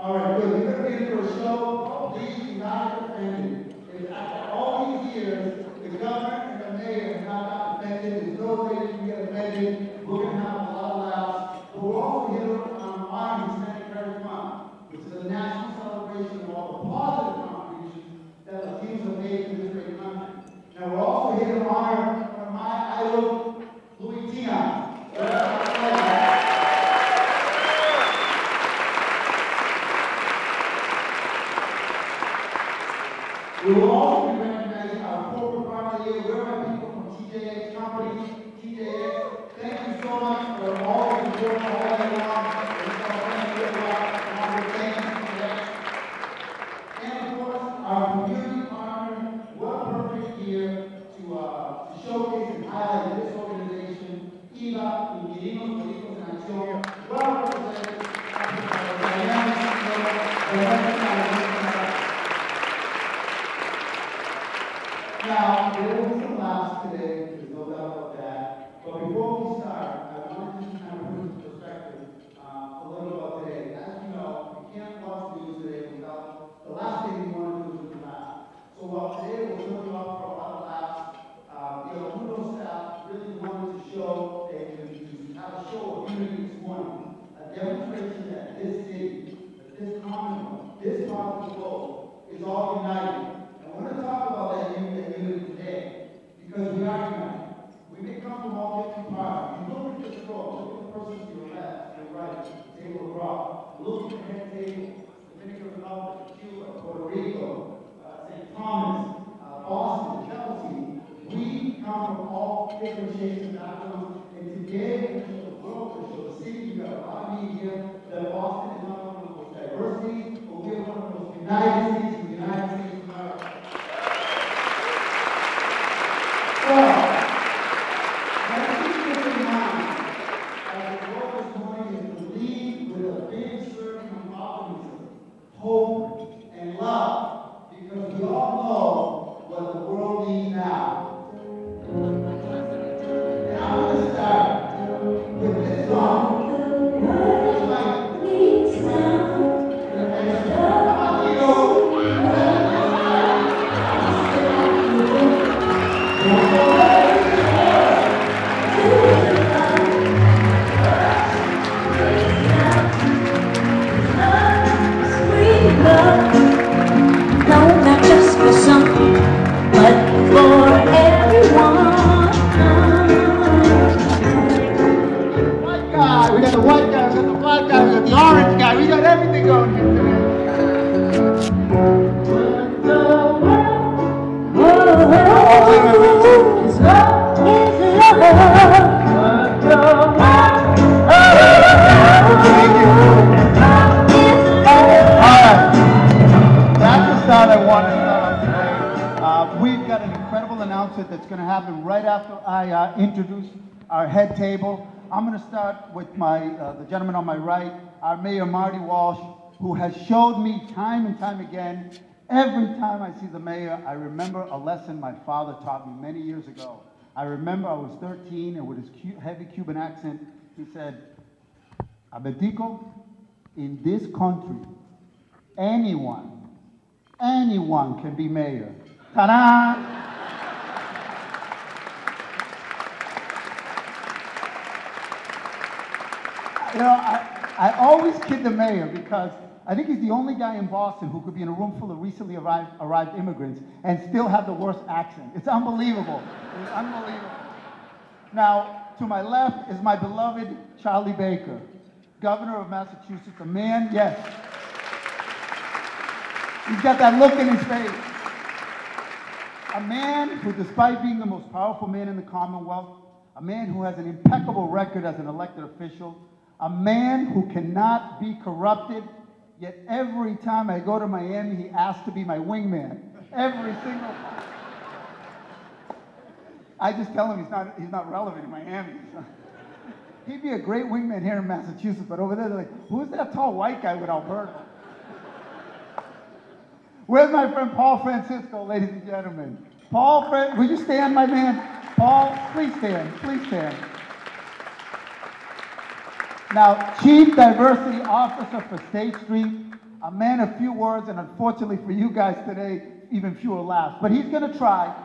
All right, good. You're going to be in for a show. Please do not get offended. If after all these years, the governor and the mayor have not gotten offended, there's no way you can get offended. We're going to have a lot of laughs. But we're also here on Mundo Hispanic Month, which is a national celebration of all the positive contributions that Latinos have made to this great country. Now, we're also here to honor one of my idols, Louis Tion. We will also be recognizing our corporate partner of the year. Where are my people from TJX companies? TJX, thank you so much for all the support all day long. And of course, our community partner. What a perfect year to showcase and highlight this organization, IVA, Inquilinos Políticos en Acción, well represented. Now, there will be some laughs today, there's no doubt about that. But before we start, I want to just kind of put into perspective a little about today. As you know, we can't watch the news today without the last thing we want to do is laugh. So while today we'll fill you up for a lot of laughs, Mundo staff really wanted to show and to have a show of unity this morning, a demonstration that this city, that this commonwealth, this part of the globe is all united. We're going to talk about that unity today because we are united. We may come from all different parts. If you look at this row, look at the person to your left, to your right, the table across. Look at the head table, Dominican Republic, Cuba, Puerto Rico, St. Thomas, Boston, Chelsea. We come from all different shapes and backgrounds. And today, we show the world, we show the city, we got a lot of media that Boston is not one of the most diverse cities, but we are one of the most united cities in the United States of America. Well, let's keep this in mind as the world this morning is to lead with a big serving of optimism, hope, and love, because we all know what the world needs now. And I'm going to start with this song. That's going to happen right after I introduce our head table. I'm going to start with the gentleman on my right, our Mayor Marty Walsh, who has showed me time and time again. Every time I see the mayor, I remember a lesson my father taught me many years ago. I remember I was 13, and with his heavy Cuban accent, he said, Abetico, in this country, anyone can be mayor. Ta-da! You know, I always kid the mayor because I think he's the only guy in Boston who could be in a room full of recently arrived immigrants and still have the worst accent. It's unbelievable. It's unbelievable. Now, to my left is my beloved Charlie Baker, governor of Massachusetts, a man, yes. He's got that look in his face. A man who, despite being the most powerful man in the Commonwealth, a man who has an impeccable record as an elected official, a man who cannot be corrupted, yet every time I go to Miami, he asks to be my wingman. Every single time. I just tell him he's not relevant in Miami. So. He'd be a great wingman here in Massachusetts, but over there, they're like, who's that tall white guy with Alberta? Where's my friend Paul Francisco, ladies and gentlemen? Paul, would you stand, my man? Paul, please stand, please stand. Now, Chief Diversity Officer for State Street, a man of few words, and unfortunately for you guys today, even fewer laughs. But he's going to try.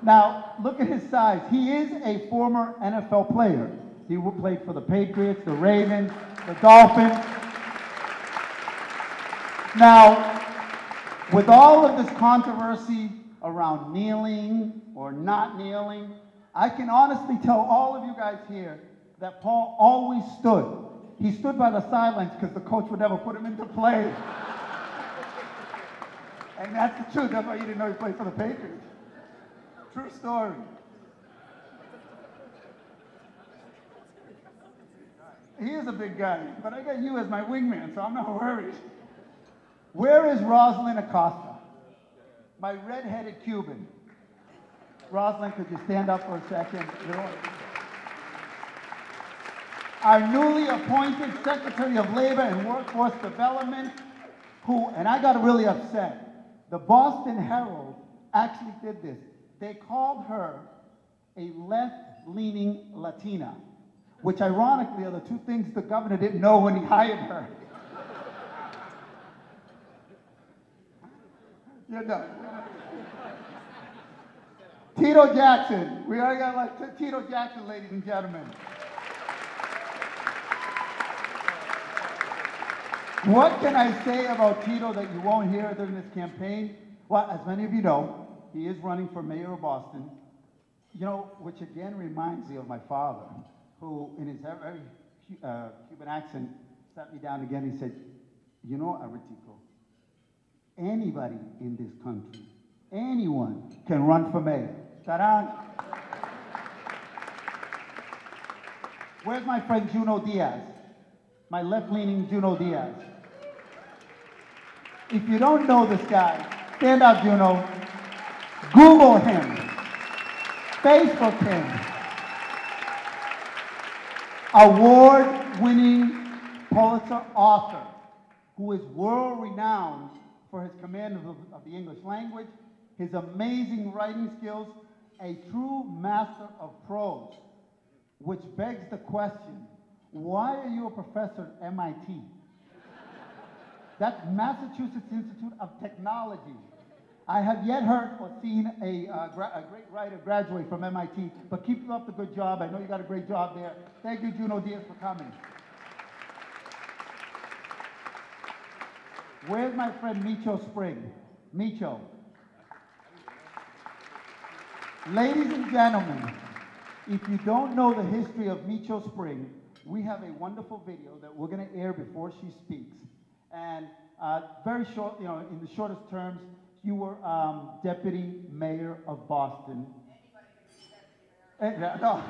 Now, look at his size. He is a former NFL player. He played for the Patriots, the Ravens, the Dolphins. Now, with all of this controversy around kneeling or not kneeling, I can honestly tell all of you guys here that Paul always stood. He stood by the sidelines because the coach would never put him into play. And that's the truth. That's why you didn't know he played for the Patriots. True story. He is a big guy, but I got you as my wingman, so I'm not worried. Where is Rosalind Acosta? My red-headed Cuban. Rosalind, could you stand up for a second? Our newly appointed Secretary of Labor and Workforce Development, who, and I got really upset, the Boston Herald actually did this. They called her a left-leaning Latina, which ironically are the two things the governor didn't know when he hired her. You're done. Tito Jackson. We already got like Tito Jackson, ladies and gentlemen. What can I say about Tito that you won't hear during this campaign? Well, as many of you know, he is running for mayor of Boston. You know, which again reminds me of my father, who in his very Cuban accent sat me down again. He said, you know, Aretico, anybody in this country, anyone can run for mayor. Ta-da! Where's my friend Juno Diaz? My left-leaning Juno Diaz. If you don't know this guy, stand up, Juno. Google him. Facebook him. Award-winning Pulitzer author who is world-renowned for his command of the English language, his amazing writing skills, a true master of prose, which begs the question, why are you a professor at MIT? That's Massachusetts Institute of Technology. I have yet heard or seen a great writer graduate from MIT, but keep up the good job. I know you got a great job there. Thank you, Juno Diaz, for coming. Where's my friend Micho Spring? Micho. Ladies and gentlemen, if you don't know the history of Micho Spring, we have a wonderful video that we're going to air before she speaks. And very short, you know, in the shortest terms, you were deputy mayor of Boston. No,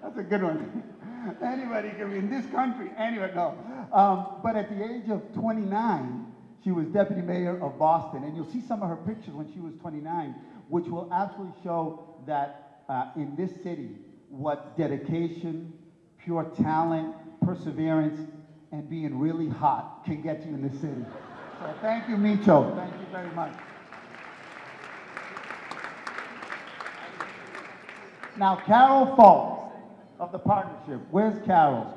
that's a good one. Anybody can be in this country. Anyway, no. But at the age of 29, she was deputy mayor of Boston. And you'll see some of her pictures when she was 29, which will absolutely show that in this city, what dedication, pure talent, perseverance, and being really hot can get you in this city. So thank you, Micho. Thank you very much. Now, Carol Falk of the partnership. Where's Carol?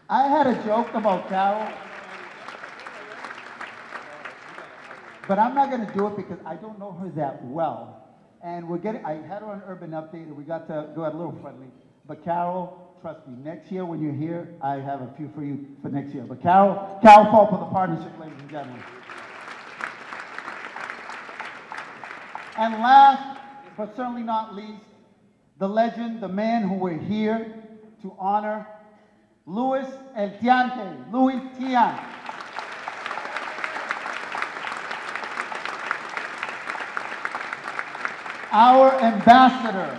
I had a joke about Carol, but I'm not going to do it because I don't know her that well. And I had her on Urban Update, and we got to go out a little friendly. But Carol, trust me, next year when you're here, I have a few for you for next year. But Carol Falk of the partnership, ladies and gentlemen. And last, but certainly not least, the legend, the man who we're here to honor, Louis El Tiante, Louis Tian. Our ambassador,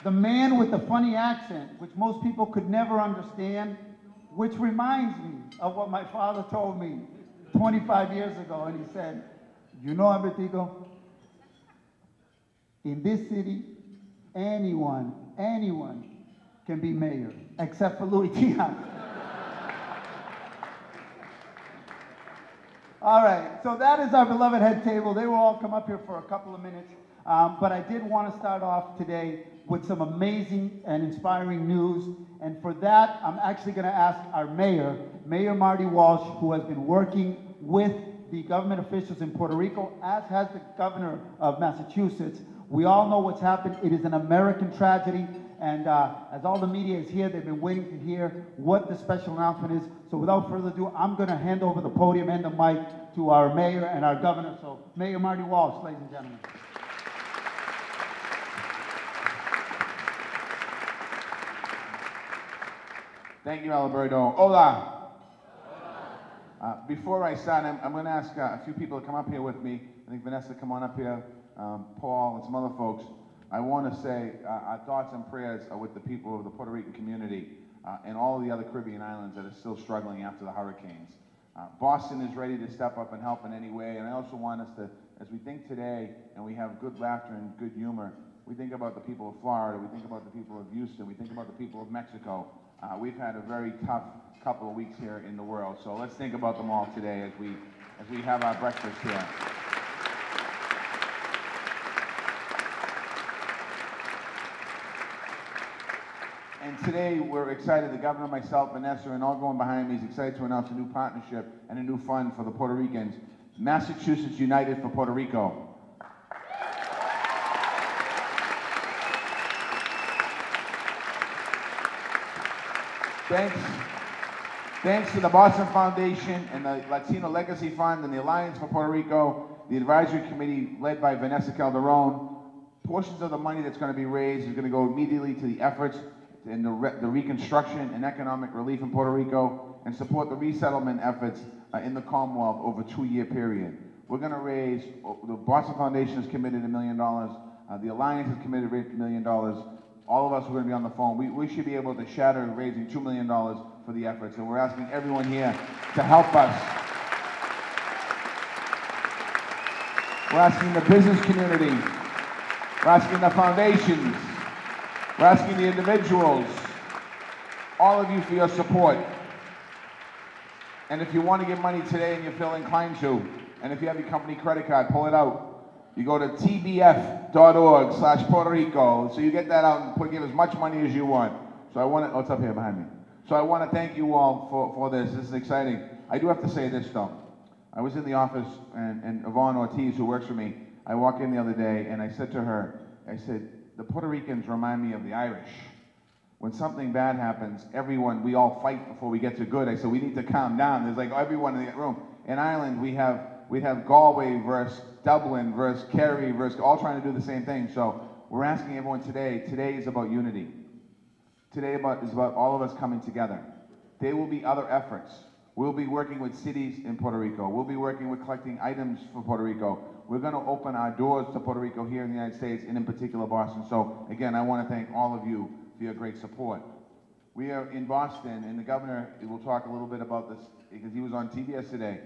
the man with the funny accent, which most people could never understand, which reminds me of what my father told me 25 years ago, and he said, you know, Abetico, in this city, anyone can be mayor, except for Louis Tian. All right, so that is our beloved head table. They will all come up here for a couple of minutes. But I did want to start off today with some amazing and inspiring news. And for that, I'm actually going to ask our mayor, Mayor Marty Walsh, who has been working with the government officials in Puerto Rico, as has the governor of Massachusetts. We all know what's happened. It is an American tragedy, and as all the media is here, they've been waiting to hear what the special announcement is. So without further ado, I'm going to hand over the podium and the mic to our mayor and our governor. So Mayor Marty Walsh, ladies and gentlemen. Thank you, Alberto. Hola. Before I start, I'm going to ask a few people to come up here with me. I think Vanessa, come on up here. Paul and some other folks. I want to say our thoughts and prayers are with the people of the Puerto Rican community and all of the other Caribbean islands that are still struggling after the hurricanes. Boston is ready to step up and help in any way, and I also want us to, as we think today and we have good laughter and good humor, we think about the people of Florida, we think about the people of Houston, we think about the people of Mexico. We've had a very tough couple of weeks here in the world, so let's think about them all today as we have our breakfast here. And today we're excited, the governor, myself, Vanessa, and all going behind me is excited to announce a new partnership and a new fund for the Puerto Ricans, Massachusetts United for Puerto Rico. Thanks to the Boston Foundation and the Latino Legacy Fund and the Alliance for Puerto Rico, the advisory committee led by Vanessa Calderon, portions of the money that's going to be raised is going to go immediately to the efforts in the reconstruction and economic relief in Puerto Rico and support the resettlement efforts in the Commonwealth over a 2-year period. We're going to raise, the Boston Foundation has committed $1 million, the Alliance has committed $1 million. All of us are going to be on the phone. We should be able to shatter raising $2 million for the efforts, and we're asking everyone here to help us. We're asking the business community, we're asking the foundations, we're asking the individuals, all of you for your support. And if you want to give money today and you feel inclined to, and if you have your company credit card, pull it out. You go to tbf.org/Puerto Rico, so you get that out and give as much money as you want. So I want to, oh, it's up here behind me. So I want to thank you all for this. This is exciting. I do have to say this though. I was in the office and Yvonne Ortiz, who works for me, I walked in the other day and I said to her, I said, the Puerto Ricans remind me of the Irish. When something bad happens, we all fight before we get to good. I said, we need to calm down. There's like everyone in the room. In Ireland, we have Galway versus Dublin versus Kerry versus all trying to do the same thing. So we're asking everyone today is about unity. Today is about all of us coming together. There will be other efforts. We'll be working with cities in Puerto Rico. We'll be working with collecting items for Puerto Rico. We're going to open our doors to Puerto Rico here in the United States and in particular Boston. So again, I want to thank all of you for your great support. We are in Boston, and the governor will talk a little bit about this because he was on TV yesterday.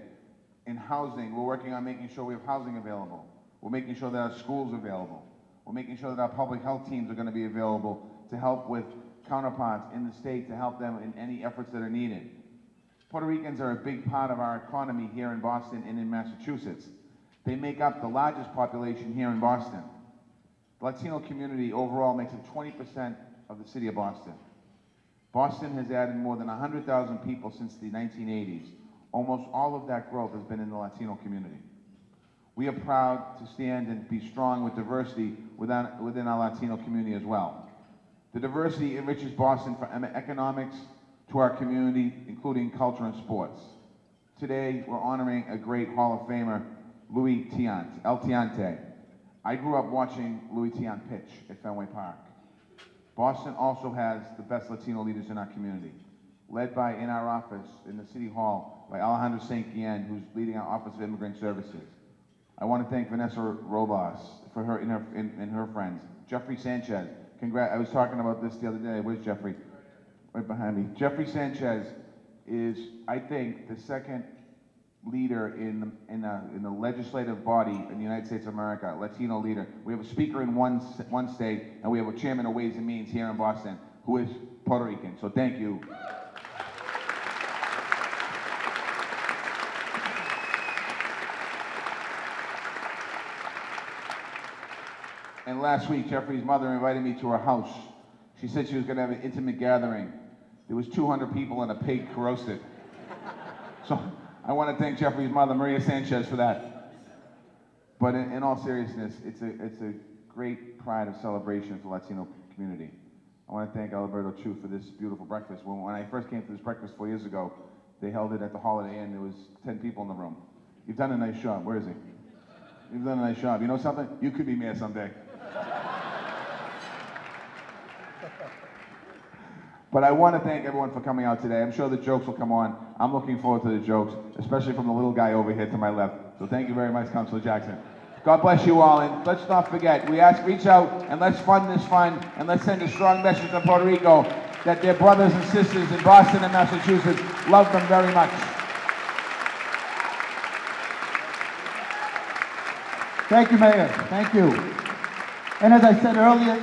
In housing, we're working on making sure we have housing available. We're making sure that our schools are available. We're making sure that our public health teams are going to be available to help with counterparts in the state to help them in any efforts that are needed. Puerto Ricans are a big part of our economy here in Boston and in Massachusetts. They make up the largest population here in Boston. The Latino community overall makes up 20% of the city of Boston. Boston has added more than 100,000 people since the 1980s. Almost all of that growth has been in the Latino community. We are proud to stand and be strong with diversity within our Latino community as well. The diversity enriches Boston from economics to our community, including culture and sports. Today, we're honoring a great Hall of Famer, Luis Tiant, El Tiante. I grew up watching Luis Tiant pitch at Fenway Park. Boston also has the best Latino leaders in our community, led by, in our office, in the City Hall, by Alejandro St. Guillen, who's leading our Office of Immigrant Services. I want to thank Vanessa Robas for her and her friends. Jeffrey Sanchez, I was talking about this the other day. Where's Jeffrey? Right behind me. Jeffrey Sanchez is, I think, the second leader in the legislative body in the United States of America, Latino leader. We have a speaker in one state, and we have a chairman of Ways and Means here in Boston, who is Puerto Rican. So thank you. And last week, Jeffrey's mother invited me to her house. She said she was going to have an intimate gathering. There was 200 people and a pig roasted. So I want to thank Jeffrey's mother, Maria Sanchez, for that. But in all seriousness, it's a great pride of celebration for the Latino community. I want to thank Alberto Chu for this beautiful breakfast. When I first came to this breakfast 4 years ago, they held it at the Holiday Inn. There was 10 people in the room. You've done a nice job. Where is he? You've done a nice job. You know something? You could be mayor someday. But I want to thank everyone for coming out today. I'm sure the jokes will come on. I'm looking forward to the jokes, especially from the little guy over here to my left. So thank you very much, Councilor Jackson. God bless you all, and let's not forget, reach out and let's fund this fund, and let's send a strong message to Puerto Rico that their brothers and sisters in Boston and Massachusetts love them very much. Thank you, Mayor. Thank you. And as I said earlier,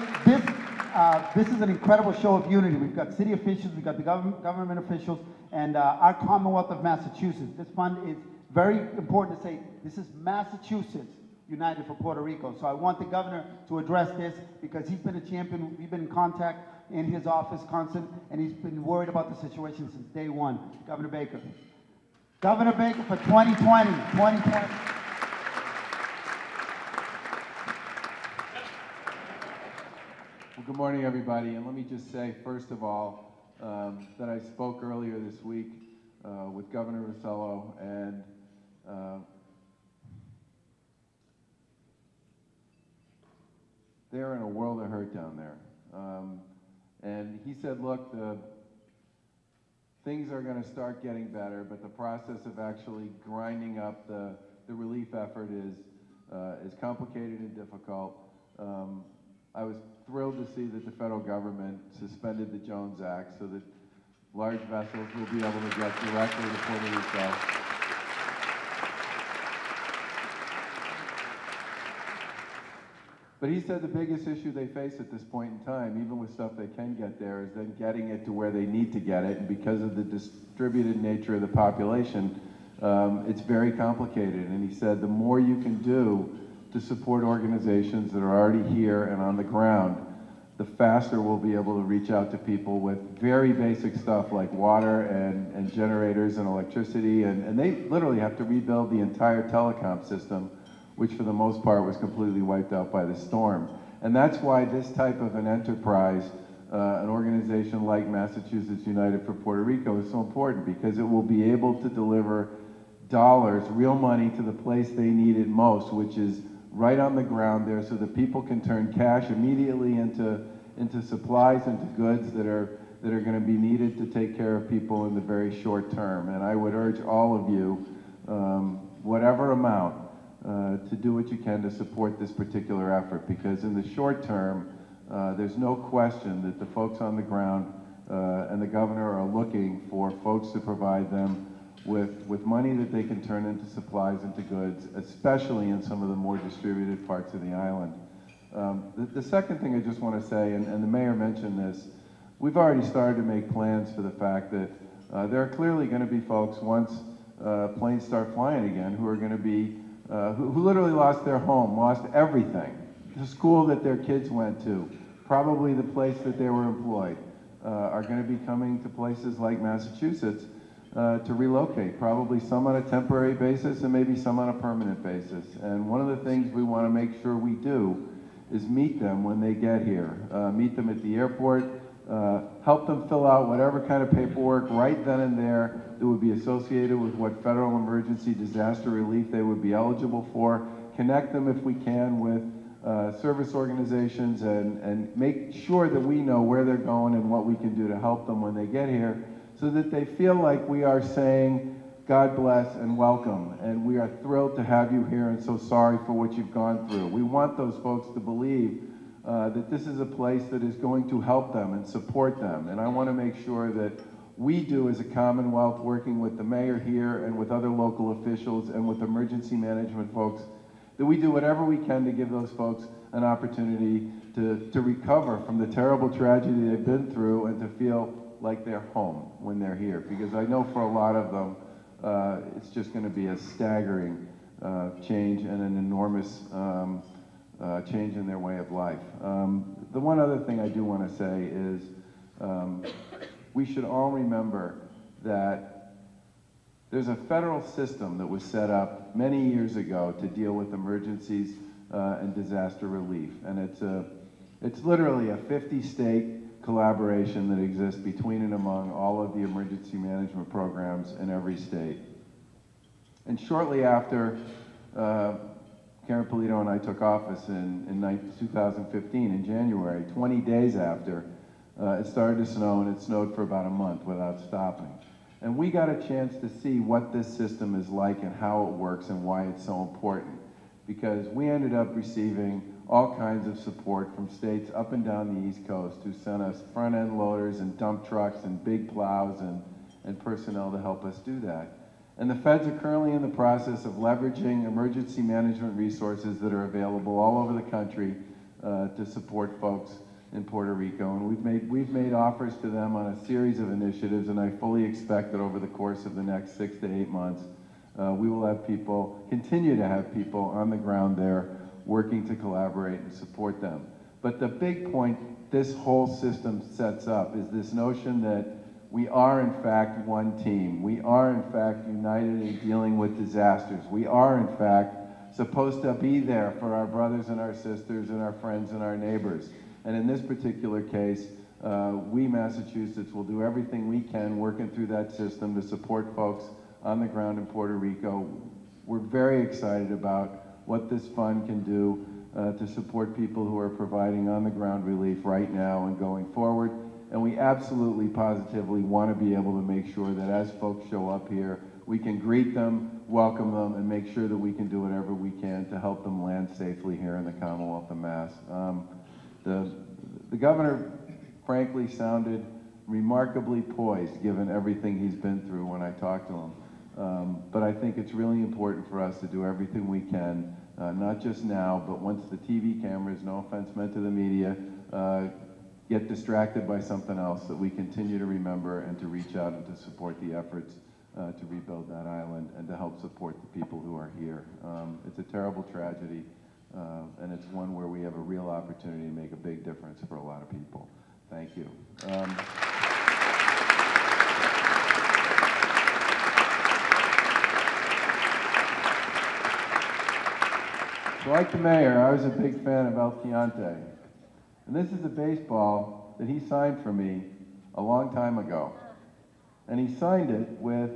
this is an incredible show of unity. We've got city officials, we've got the government officials, and our Commonwealth of Massachusetts. This fund is very important to say, this is Massachusetts United for Puerto Rico. So I want the governor to address this because he's been a champion. We've been in contact in his office constant, and he's been worried about the situation since day one. Governor Baker. Governor Baker for 2020. Well, good morning, everybody. And let me just say, first of all, that I spoke earlier this week with Governor Rosello, and they're in a world of hurt down there. And he said, look, things are going to start getting better, but the process of actually grinding up the relief effort is complicated and difficult. I was thrilled to see that the federal government suspended the Jones Act so that large vessels will be able to get directly to Puerto Rico. But he said the biggest issue they face at this point in time, even with stuff they can get there, is then getting it to where they need to get it. And because of the distributed nature of the population, it's very complicated. And he said the more you can do to support organizations that are already here and on the ground, the faster we'll be able to reach out to people with very basic stuff like water and generators and electricity. And they literally have to rebuild the entire telecom system, which for the most part was completely wiped out by the storm. And that's why this type of an enterprise, an organization like Massachusetts United for Puerto Rico, is so important, because it will be able to deliver dollars, real money, to the place they need it most, which is right on the ground there, so that people can turn cash immediately into supplies, into goods that are going to be needed to take care of people in the very short term. And I would urge all of you, whatever amount, to do what you can to support this particular effort, because in the short term, there's no question that the folks on the ground and the governor are looking for folks to provide them with money that they can turn into supplies, into goods, especially in some of the more distributed parts of the island. The second thing I just want to say, and the mayor mentioned this, we've already started to make plans for the fact that there are clearly going to be folks, once planes start flying again, who are going to be, who literally lost their home, lost everything, the school that their kids went to, probably the place that they were employed, are going to be coming to places like Massachusetts to relocate, probably some on a temporary basis and maybe some on a permanent basis. And one of the things we want to make sure we do is meet them when they get here, meet them at the airport, help them fill out whatever kind of paperwork right then and there that would be associated with what federal emergency disaster relief they would be eligible for, connect them if we can with service organizations, and make sure that we know where they're going and what we can do to help them when they get here, so that they feel like we are saying, God bless and welcome, and we are thrilled to have you here and so sorry for what you've gone through. We want those folks to believe that this is a place that is going to help them and support them. And I want to make sure that we do, as a Commonwealth, working with the mayor here and with other local officials and with emergency management folks, that we do whatever we can to give those folks an opportunity to recover from the terrible tragedy they've been through and to feel like they're home when they're here. Because I know for a lot of them, it's just going to be a staggering change and an enormous change in their way of life. The one other thing I do want to say is we should all remember that There's a federal system that was set up many years ago to deal with emergencies and disaster relief. And it's literally a 50-state collaboration that exists between and among all of the emergency management programs in every state. And shortly after Karen Polito and I took office in 2015, in January, 20 days after, it started to snow, and it snowed for about a month without stopping. And we got a chance to see what this system is like and how it works and why it's so important. Because we ended up receiving all kinds of support from states up and down the East Coast who sent us front-end loaders and dump trucks and big plows and personnel to help us do that. And the feds are currently in the process of leveraging emergency management resources that are available all over the country to support folks in Puerto Rico. And we've made offers to them on a series of initiatives, and I fully expect that over the course of the next 6 to 8 months, we will have people, continue to have people on the ground there working to collaborate and support them. But the big point this whole system sets up is this notion that we are in fact one team. We are in fact united in dealing with disasters. We are in fact supposed to be there for our brothers and our sisters and our friends and our neighbors. And in this particular case, we, Massachusetts, will do everything we can working through that system to support folks on the ground in Puerto Rico. We're very excited about what this fund can do to support people who are providing on-the-ground relief right now and going forward. And we absolutely, positively want to be able to make sure that as folks show up here, we can greet them, welcome them, and make sure that we can do whatever we can to help them land safely here in the Commonwealth of Mass. The governor, frankly, sounded remarkably poised given everything he's been through when I talked to him. But I think it's really important for us to do everything we can, not just now, but once the TV cameras, no offense meant to the media, get distracted by something else, that we continue to remember and to reach out and to support the efforts to rebuild that island and to help support the people who are here. It's a terrible tragedy, and it's one where we have a real opportunity to make a big difference for a lot of people. Thank you. So like the mayor, I was a big fan of El Tiante. And this is a baseball that he signed for me a long time ago. And he signed it with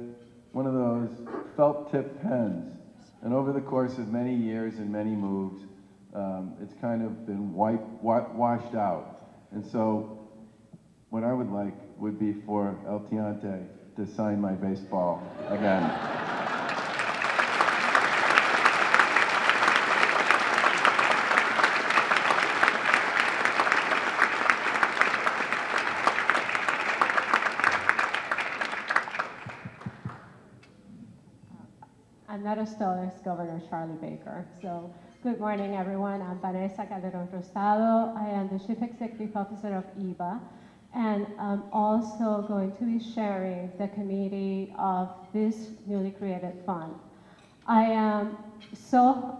one of those felt-tip pens. And over the course of many years and many moves, it's kind of been washed out. And so what I would like would be for El Tiante to sign my baseball again. I'm not a still, it's Governor Charlie Baker. So, good morning, everyone. I'm Vanessa Calderon Rosado. I am the Chief Executive Officer of EBA, and I'm also going to be sharing the committee of this newly created fund. I am so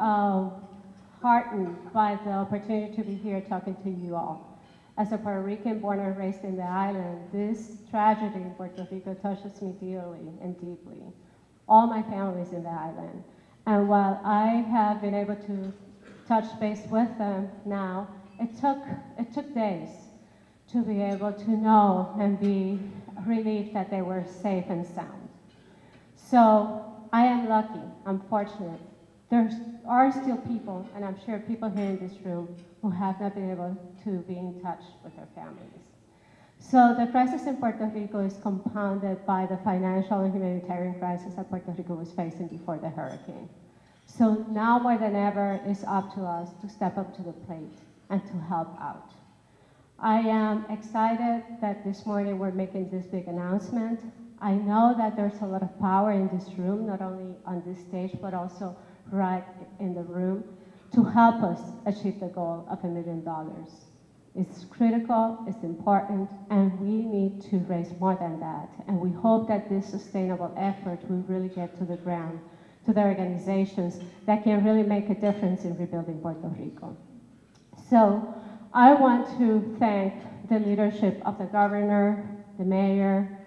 heartened by the opportunity to be here talking to you all. As a Puerto Rican born and raised in the island, this tragedy in Puerto Rico touches me dearly and deeply. All my family is in the island. And while I have been able to touch base with them now, it took days to be able to know and be relieved that they were safe and sound. So I am lucky, I'm fortunate. There are still people, and I'm sure people here in this room, who have not been able to be in touch with their families. So the crisis in Puerto Rico is compounded by the financial and humanitarian crisis that Puerto Rico was facing before the hurricane. So now more than ever, it's up to us to step up to the plate and to help out. I am excited that this morning we're making this big announcement. I know that there's a lot of power in this room, not only on this stage, but also right in the room, to help us achieve the goal of $1 million. It's critical, it's important, and we need to raise more than that. And we hope that this sustainable effort will really get to the ground, to the organizations that can really make a difference in rebuilding Puerto Rico. So I want to thank the leadership of the governor, the mayor,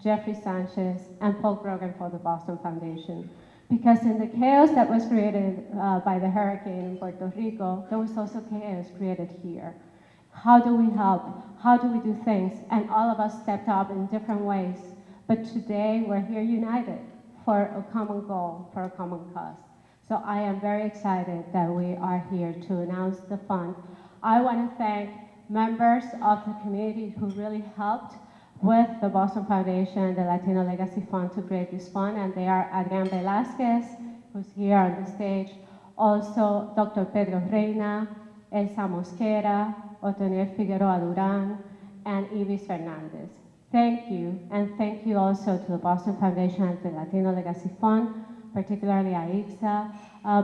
Jeffrey Sanchez, and Paul Grogan for the Boston Foundation. Because in the chaos that was created by the hurricane in Puerto Rico, there was also chaos created here. How do we help? How do we do things? And all of us stepped up in different ways. But today, we're here united for a common goal, for a common cause. So I am very excited that we are here to announce the fund. I want to thank members of the community who really helped with the Boston Foundation, the Latino Legacy Fund, to create this fund, and they are Adrian Velasquez, who's here on the stage, also Dr. Pedro Reina, Elsa Mosquera, Otoniel Figueroa Duran, and Ibis Fernandez. Thank you, and thank you also to the Boston Foundation and the Latino Legacy Fund, particularly Aixa,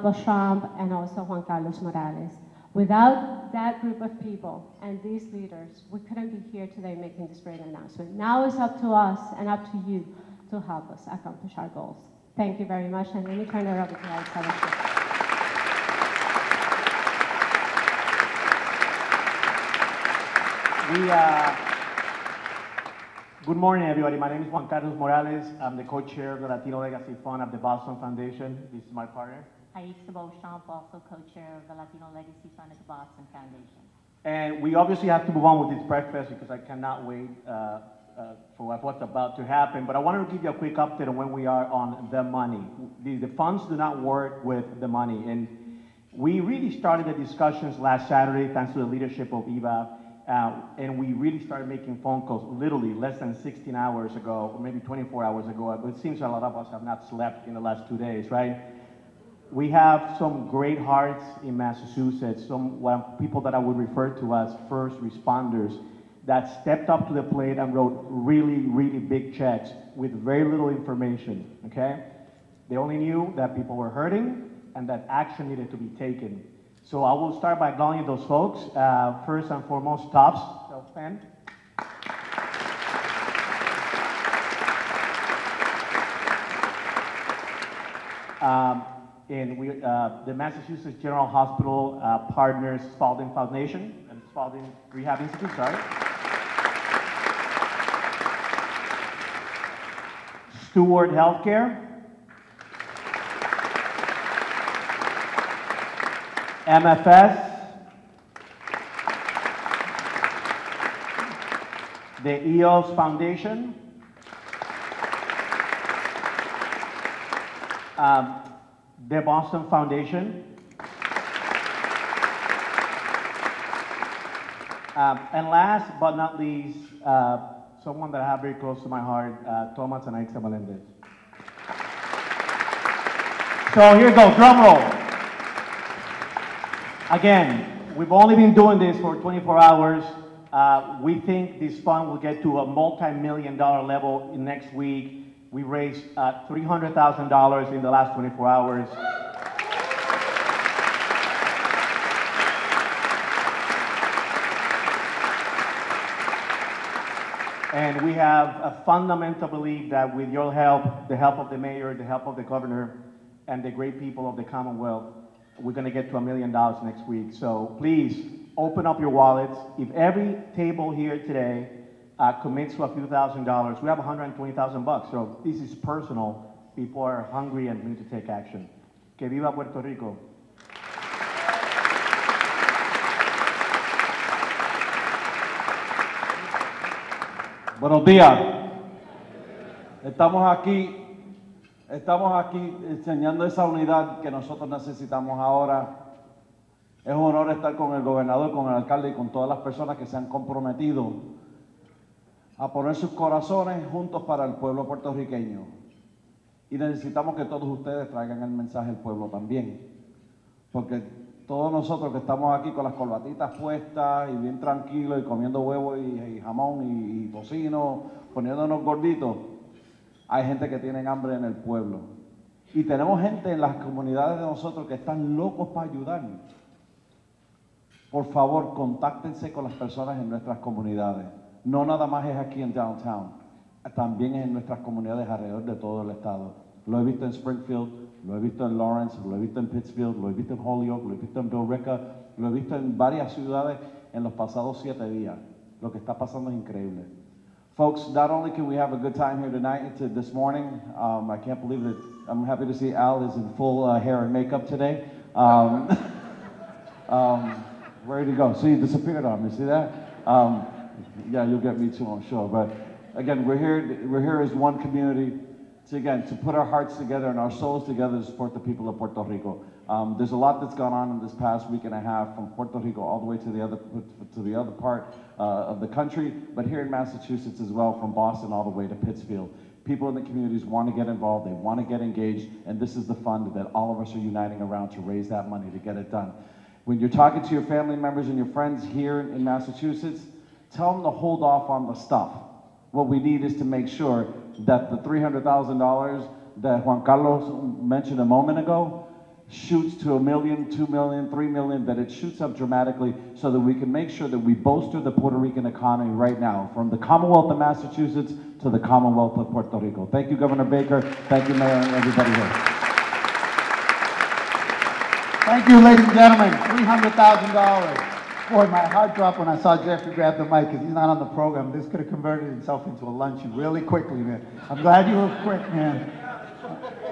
Beauchamp, and also Juan Carlos Morales. Without that group of people and these leaders, we couldn't be here today making this great announcement. Now it's up to us and up to you to help us accomplish our goals. Thank you very much, and let me turn it over to Aixa. Good morning, everybody. My name is Juan Carlos Morales. I'm the co-chair of the Latino Legacy Fund of the Boston Foundation. This is my partner. Aixa Beauchamp, also co-chair of the Latino Legacy Fund at the Boston Foundation. And we obviously have to move on with this breakfast because I cannot wait for what's about to happen. But I wanted to give you a quick update on where we are on the money. The funds do not work with the money. And we really started the discussions last Saturday thanks to the leadership of Eva. And we really started making phone calls literally less than 16 hours ago, or maybe 24 hours ago. But it seems a lot of us have not slept in the last 2 days, right? We have some great hearts in Massachusetts, some people that I would refer to as first responders that stepped up to the plate and wrote really, really big checks with very little information, okay? They only knew that people were hurting and that action needed to be taken. So I will start by acknowledging those folks. First and foremost, Tops, self-pen. And the Massachusetts General Hospital partners Spalding Foundation and Spalding Rehab Institute, sorry. Steward Healthcare. MFS. The EOS Foundation. The Boston Foundation, and last but not least, someone that I have very close to my heart, Thomas and Aixa Melendez. So here we go, drum roll. Again, we've only been doing this for 24 hours. We think this fund will get to a multi-million-dollar level in next week. We raised $300,000 in the last 24 hours. And we have a fundamental belief that with your help, the help of the mayor, the help of the governor, and the great people of the Commonwealth, we're going to get to $1 million next week. So please open up your wallets. If every table here today commits to a few $1,000s, we have $120,000. So this is personal. People are hungry and need to take action. Que viva Puerto Rico. Buenos días. Estamos aquí enseñando esa unidad que nosotros necesitamos ahora. Es un honor estar con el gobernador, con el alcalde y con todas las personas que se han comprometido a poner sus corazones juntos para el pueblo puertorriqueño. Y necesitamos que todos ustedes traigan el mensaje al pueblo también. Porque todos nosotros que estamos aquí con las corbatitas puestas y bien tranquilos y comiendo huevo y jamón y tocino, poniéndonos gorditos, hay gente que tiene hambre en el pueblo. Y tenemos gente en las comunidades de nosotros que están locos para ayudar. Por favor, contáctense con las personas en nuestras comunidades. No nada más es aquí en Downtown, también es en nuestras comunidades alrededor de todo el estado. Lo he visto en Springfield, lo he visto en Lawrence, lo he visto en Pittsfield, lo he visto en Holyoke, lo he visto en Billerica, lo he visto en varias ciudades en los pasados 7 días. Lo que está pasando es increíble. Folks, not only can we have a good time here tonight, this morning, I can't believe that, I'm happy to see Al is in full hair and makeup today. Where did he go? See, he disappeared on me, see that? Yeah, you'll get me too, I'm sure. But again, we're here as one community to put our hearts together and our souls together to support the people of Puerto Rico. There's a lot that's gone on in this past week and a half from Puerto Rico all the way to the other part of the country, but here in Massachusetts as well, from Boston all the way to Pittsfield. People in the communities want to get involved, they want to get engaged, and this is the fund that all of us are uniting around to raise that money to get it done. When you're talking to your family members and your friends here in Massachusetts, tell them to hold off on the stuff. What we need is to make sure that the $300,000 that Juan Carlos mentioned a moment ago shoots to $1 million, $2 million, $3 million, that it shoots up dramatically so that we can make sure that we bolster the Puerto Rican economy right now, from the Commonwealth of Massachusetts to the Commonwealth of Puerto Rico. Thank you, Governor Baker. Thank you, Mayor, and everybody here. Thank you, ladies and gentlemen. $300,000. Boy, my heart dropped when I saw Jeffrey grab the mic because he's not on the program. This could have converted itself into a luncheon really quickly, man. I'm glad you were quick, man.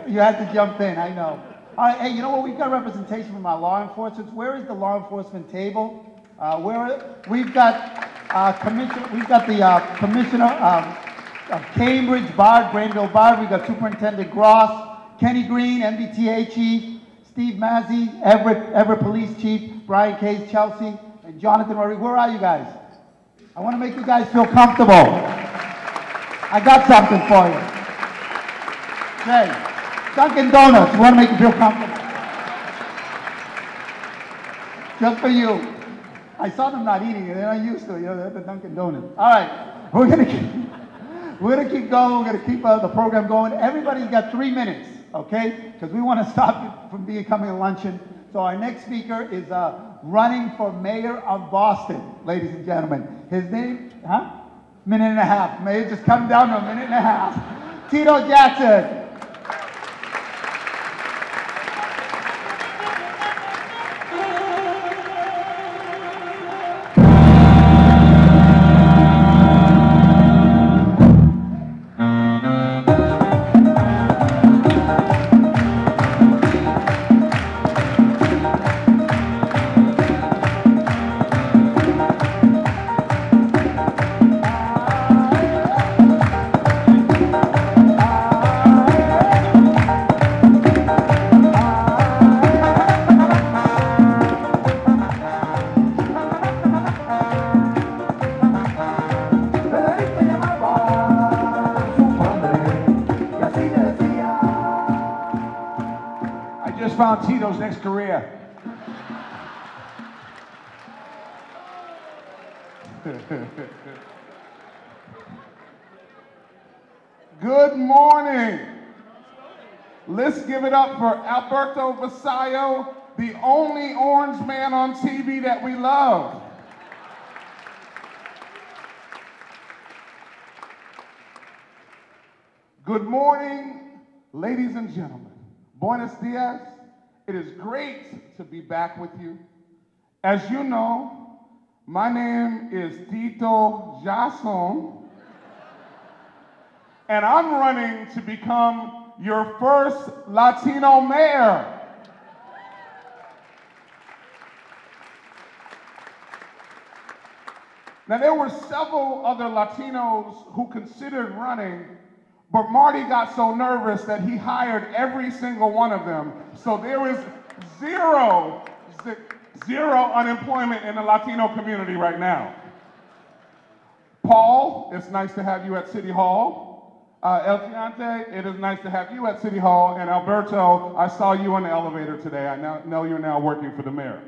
You had to jump in, I know. All right, hey, you know what? We've got representation from our law enforcement. Where is the law enforcement table? We've got the commissioner of Cambridge, Bard, Granville Bard. We've got Superintendent Gross, Kenny Green, MBTA Chief, Steve Mazzi, Everett Police Chief, Brian Case, Chelsea, and Jonathan Rodriguez. Where are you guys? I want to make you guys feel comfortable. I got something for you. Jay. Dunkin' Donuts, we want to make you feel comfortable. Just for you. I saw them not eating it, they're not used to it, they're at the Dunkin' Donuts. All right, we're gonna keep going, we're gonna keep the program going. Everybody's got 3 minutes, okay? Because we want to stop it from becoming a luncheon. So our next speaker is running for mayor of Boston, ladies and gentlemen. His name, minute and a half. Mayor just come down to a minute and a half. Tito Jackson. Found Tito's next career. Good morning. Let's give it up for Alberto Vasallo, the only orange man on TV that we love. Good morning, ladies and gentlemen. Buenos dias. It is great to be back with you. As you know, my name is Tito Jackson, and I'm running to become your first Latino mayor. Now, there were several other Latinos who considered running, but Marty got so nervous that he hired every single one of them. So there is zero unemployment in the Latino community right now. Paul, it's nice to have you at City Hall. El Giante, it is nice to have you at City Hall. And Alberto, I saw you in the elevator today. I know you're now working for the mayor.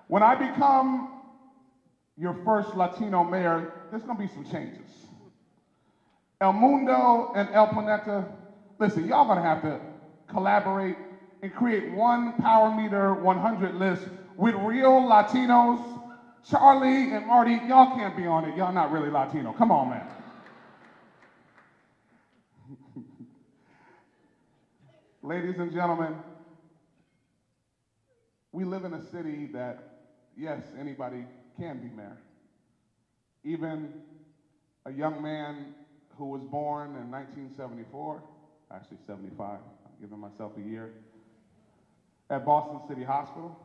When I become your first Latino mayor, there's gonna be some changes. El Mundo and El Planeta, listen, y'all gonna have to collaborate and create one Power Meter 100 list with real Latinos. Charlie and Marty, y'all can't be on it. Y'all not really Latino. Come on, man. Ladies and gentlemen, we live in a city that, yes, anybody can be mayor. even a young man who was born in 1974, actually 75, I'm giving myself a year, at Boston City Hospital,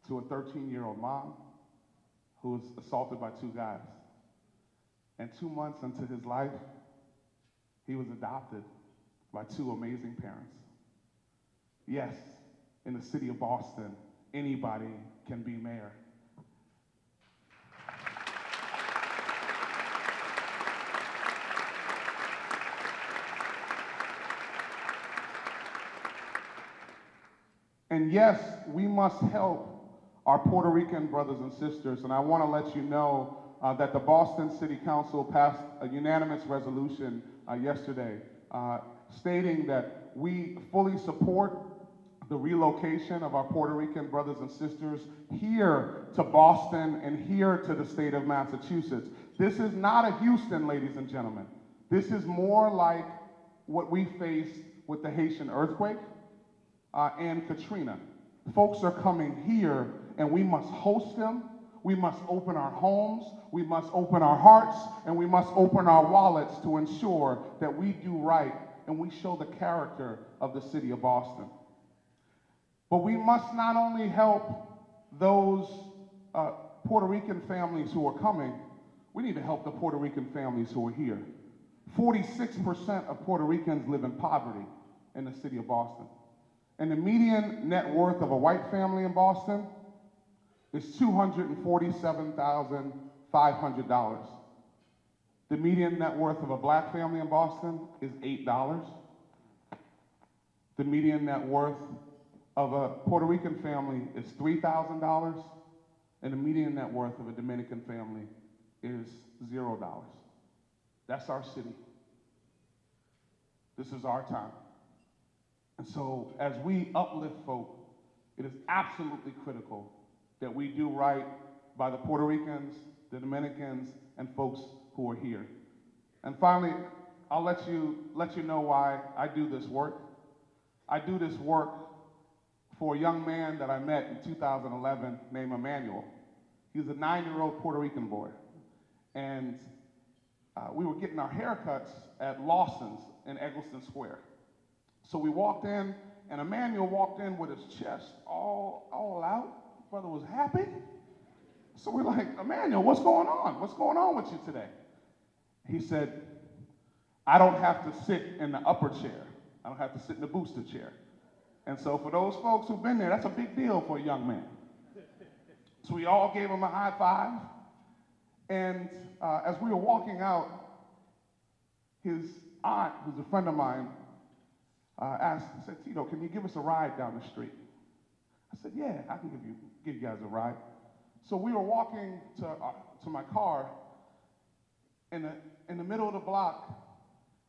to a 13-year-old mom who was assaulted by two guys. And 2 months into his life, he was adopted by two amazing parents. Yes, in the city of Boston, anybody can be mayor. And yes, we must help our Puerto Rican brothers and sisters, and I want to let you know that the Boston City Council passed a unanimous resolution yesterday stating that we fully support the relocation of our Puerto Rican brothers and sisters here to Boston and here to the state of Massachusetts. This is not a Houston, ladies and gentlemen. This is more like what we faced with the Haitian earthquake and Katrina. Folks are coming here and we must host them. We must open our homes, we must open our hearts, and we must open our wallets to ensure that we do right and we show the character of the city of Boston. But we must not only help those Puerto Rican families who are coming, we need to help the Puerto Rican families who are here. 46% of Puerto Ricans live in poverty in the city of Boston. And the median net worth of a white family in Boston is $247,500. The median net worth of a black family in Boston is $8. The median net worth of a Puerto Rican family is $3,000, and the median net worth of a Dominican family is $0. That's our city. This is our time. And so as we uplift folk, it is absolutely critical that we do right by the Puerto Ricans, the Dominicans, and folks who are here. And finally, I'll let you know why I do this work. I do this work for a young man that I met in 2011 named Emmanuel. He was a 9-year-old Puerto Rican boy. And we were getting our haircuts at Lawson's in Eggleston Square. So we walked in, and Emmanuel walked in with his chest all out. Brother was happy. So we're like, Emmanuel, what's going on? What's going on with you today? He said, I don't have to sit in the upper chair. I don't have to sit in the booster chair. And so for those folks who've been there, that's a big deal for a young man. So we all gave him a high five. And as we were walking out, his aunt, who's a friend of mine, said, Tito, can you give us a ride down the street? I said, yeah, I can give you guys a ride. So we were walking to my car. In the middle of the block,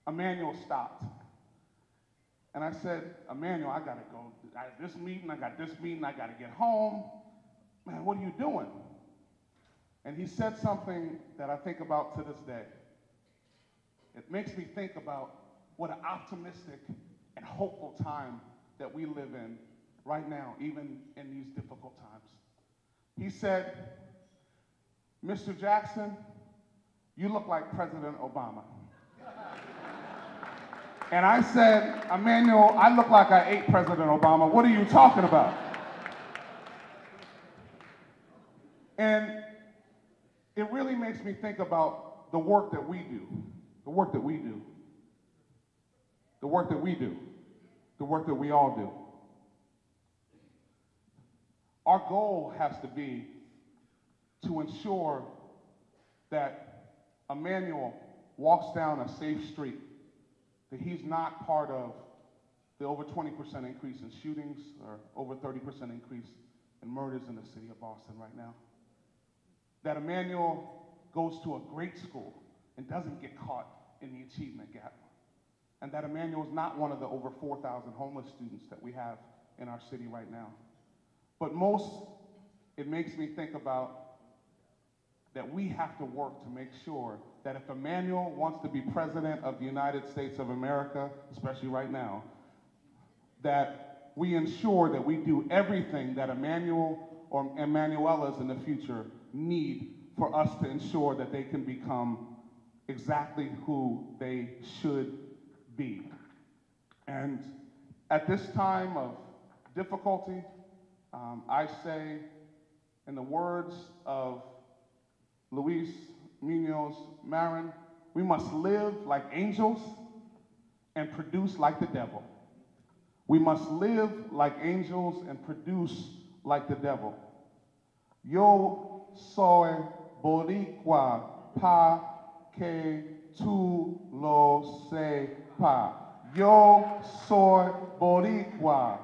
Emmanuel stopped. And I said, Emmanuel, I gotta go. I got this meeting, I got to get home. Man, what are you doing? And he said something that I think about to this day. It makes me think about what an optimistic and hopeful time that we live in right now, even in these difficult times. He said, Mr. Jackson, you look like President Obama. And I said, Emmanuel, I look like I ate President Obama. What are you talking about? And it really makes me think about the work that we do, the work that we do, the work that we do, the work that we all do. Our goal has to be to ensure that Emmanuel walks down a safe street, that he's not part of the over 20% increase in shootings or over 30% increase in murders in the city of Boston right now. That Emmanuel goes to a great school and doesn't get caught in the achievement gap. And that Emmanuel is not one of the over 4,000 homeless students that we have in our city right now. But most, it makes me think about that we have to work to make sure that if Emmanuel wants to be president of the United States of America, especially right now, that we ensure that we do everything that Emmanuel or Emmanuelas in the future need for us to ensure that they can become exactly who they should be. And at this time of difficulty, I say, in the words of Luis Munoz Marin, we must live like angels and produce like the devil. We must live like angels and produce like the devil. Yo soy boricua pa que tú lo sepa. Yo soy boricua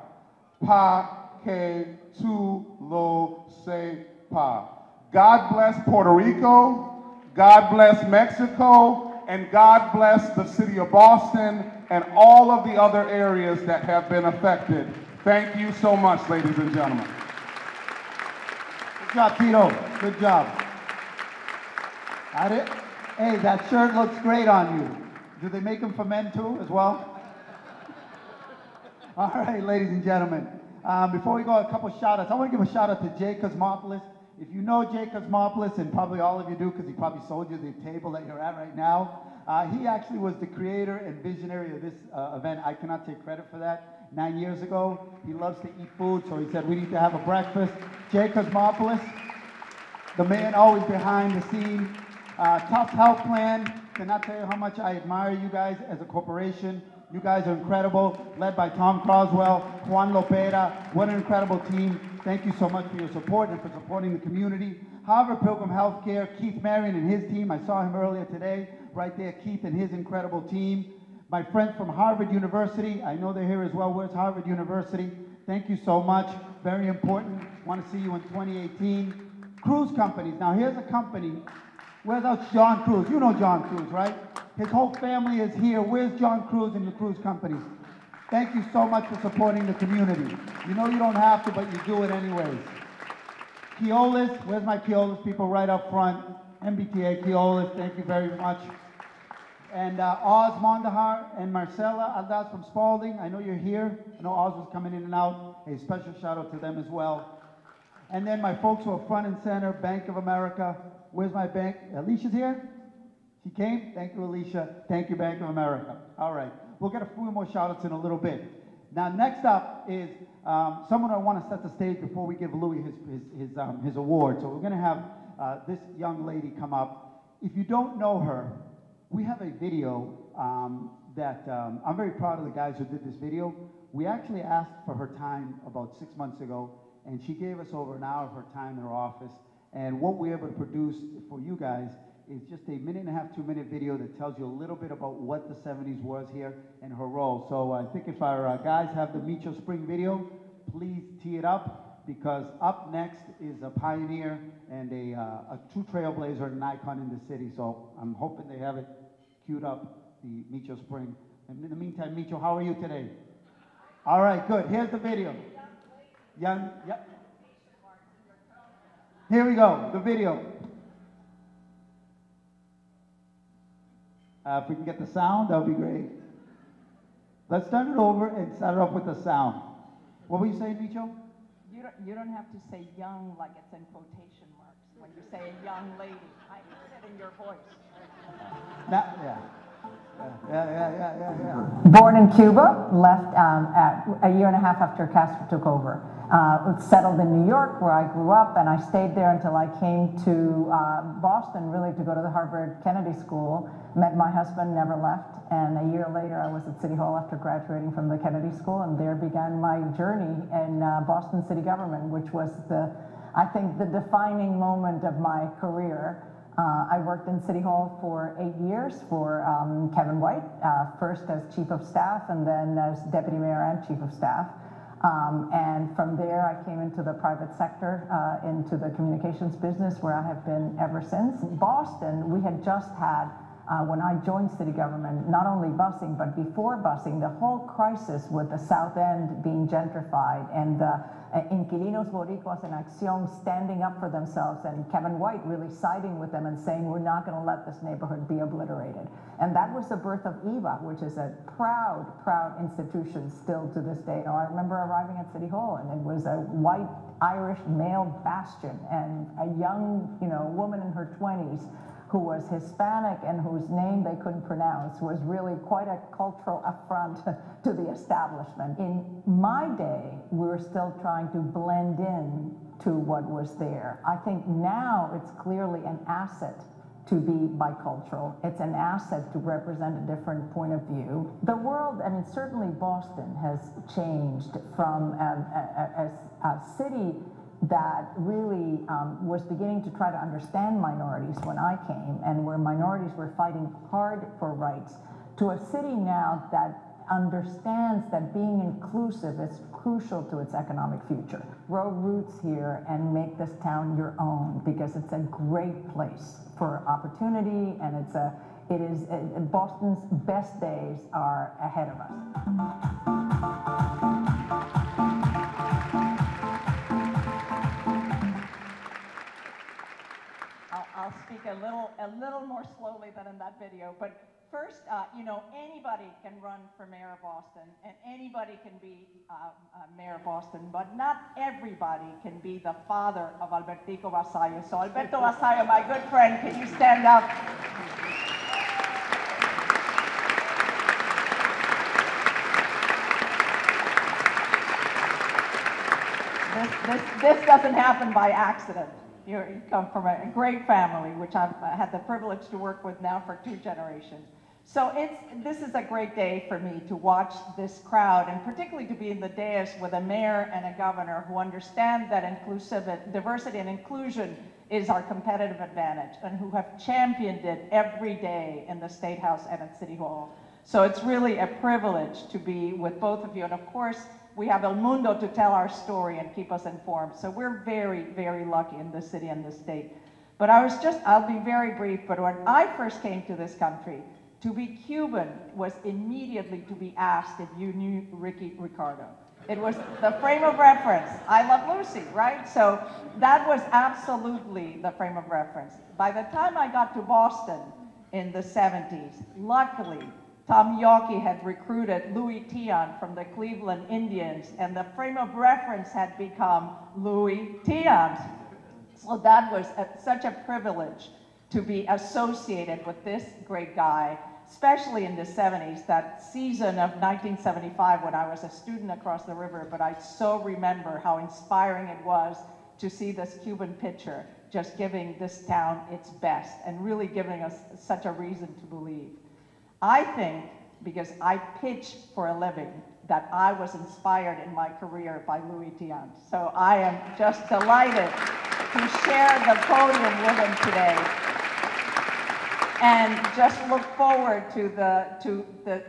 pa que tú lo sepa. God bless Puerto Rico, God bless Mexico, and God bless the city of Boston and all of the other areas that have been affected. Thank you so much, ladies and gentlemen. Good job, Tito. Good job. Hey, that shirt looks great on you. Do they make them for men too, as well? All right, ladies and gentlemen. Before we go, a couple shout-outs. I want to give a shout-out to Jay Cosmopoulos. If you know Jay Cosmopoulos, and probably all of you do because he probably sold you the table that you're at right now, he actually was the creator and visionary of this event. I cannot take credit for that. 9 years ago, he loves to eat food, so he said we need to have a breakfast. Jay Cosmopoulos, the man always behind the scene. Tough Health Plan, cannot tell you how much I admire you guys as a corporation. You guys are incredible, led by Tom Croswell, Juan Lopera. What an incredible team. Thank you so much for your support and for supporting the community. Harvard Pilgrim Healthcare, Keith Marion and his team. I saw him earlier today. Right there, Keith and his incredible team. My friends from Harvard University. I know they're here as well. Where's Harvard University? Thank you so much. Very important. Want to see you in 2018. Cruise companies. Now here's a company. Where's our John Cruz? You know John Cruz, right? His whole family is here. Where's John Cruz and the cruise companies? Thank you so much for supporting the community. You know you don't have to, but you do it anyways. Keolis, where's my Keolis people right up front? MBTA Keolis, thank you very much. And Oz Mondahar and Marcela Aldaz from Spalding, I know you're here. I know Oz was coming in and out. A special shout out to them as well. And then my folks who are front and center, Bank of America. Where's my bank? Alicia's here? She came? Thank you, Alicia. Thank you, Bank of America. All right. We'll get a few more shout-outs in a little bit. Now, next up is someone I want to set the stage before we give Louis his award. So we're going to have this young lady come up. If you don't know her, we have a video that I'm very proud of the guys who did this video. We actually asked for her time about 6 months ago, and she gave us over an hour of her time in her office. And what we're able to produce for you guys is just a 1.5 to 2 minute video that tells you a little bit about what the 70s was here and her role. So I think if our guys have the Meet Your Spring video, please tee it up, because up next is a pioneer and a true trailblazer and an icon in the city. So I'm hoping they have it queued up, the Meet Your Spring. And in the meantime, Micho, how are you today? All right, good. Here's the video. Young, yeah. Here we go, the video. If we can get the sound, that would be great. Let's start it over and start it off with the sound. What were you saying, Micho? You don't have to say young like it's in quotation marks when you say a young lady. I hear it in your voice. Yeah. Born in Cuba, left at a year and a half after Castro took over. Settled in New York, where I grew up, and I stayed there until I came to Boston, really to go to the Harvard Kennedy School. Met my husband, never left, and a year later I was at City Hall after graduating from the Kennedy School, and there began my journey in Boston city government, which was I think, the defining moment of my career. I worked in City Hall for 8 years for Kevin White, first as Chief of Staff and then as Deputy Mayor and Chief of Staff. And from there, I came into the private sector, into the communications business, where I have been ever since. In Boston, we had just had when I joined city government, not only busing, but before busing, the whole crisis with the South End being gentrified and the Inquilinos Boricuas en Acción standing up for themselves, and Kevin White really siding with them and saying, we're not going to let this neighborhood be obliterated. And that was the birth of EVA, which is a proud, proud institution still to this day. I remember arriving at City Hall, and it was a white Irish male bastion, and a young, woman in her 20s who was Hispanic and whose name they couldn't pronounce was really quite a cultural affront to the establishment. In my day, we were still trying to blend in to what was there. I think now it's clearly an asset to be bicultural. It's an asset to represent a different point of view. The world, certainly Boston has changed from a city that really was beginning to try to understand minorities when I came, and where minorities were fighting hard for rights, to a city now that understands that being inclusive is crucial to its economic future. Grow roots here and make this town your own, because it's a great place for opportunity, and Boston's best days are ahead of us. I'll speak a little more slowly than in that video, but first, anybody can run for mayor of Boston, and anybody can be mayor of Boston, but not everybody can be the father of Albertico Vasallo. So Alberto Vasallo, my good friend, can you stand up? This doesn't happen by accident. You come from a great family, which I've had the privilege to work with now for 2 generations. So this is a great day for me to watch this crowd, and particularly to be in the dais with a mayor and a governor who understand that diversity and inclusion is our competitive advantage, and who have championed it every day in the State House and at City Hall. So it's really a privilege to be with both of you, and of course, we have El Mundo to tell our story and keep us informed. So we're very, very lucky in this city and this state. But I'll be very brief, but when I first came to this country, to be Cuban was immediately to be asked if you knew Ricky Ricardo. It was the frame of reference. I Love Lucy, right? So that was absolutely the frame of reference. By the time I got to Boston in the 70s, luckily, Tom Yawkey had recruited Louis Tiant from the Cleveland Indians, and the frame of reference had become Louis Tiant. So that was such a privilege to be associated with this great guy, especially in the 70s, that season of 1975 when I was a student across the river, but I so remember how inspiring it was to see this Cuban pitcher just giving this town its best and really giving us such a reason to believe. I think, because I pitch for a living, that I was inspired in my career by Louis Tiant. So I am just delighted to share the podium with him today. And just look forward to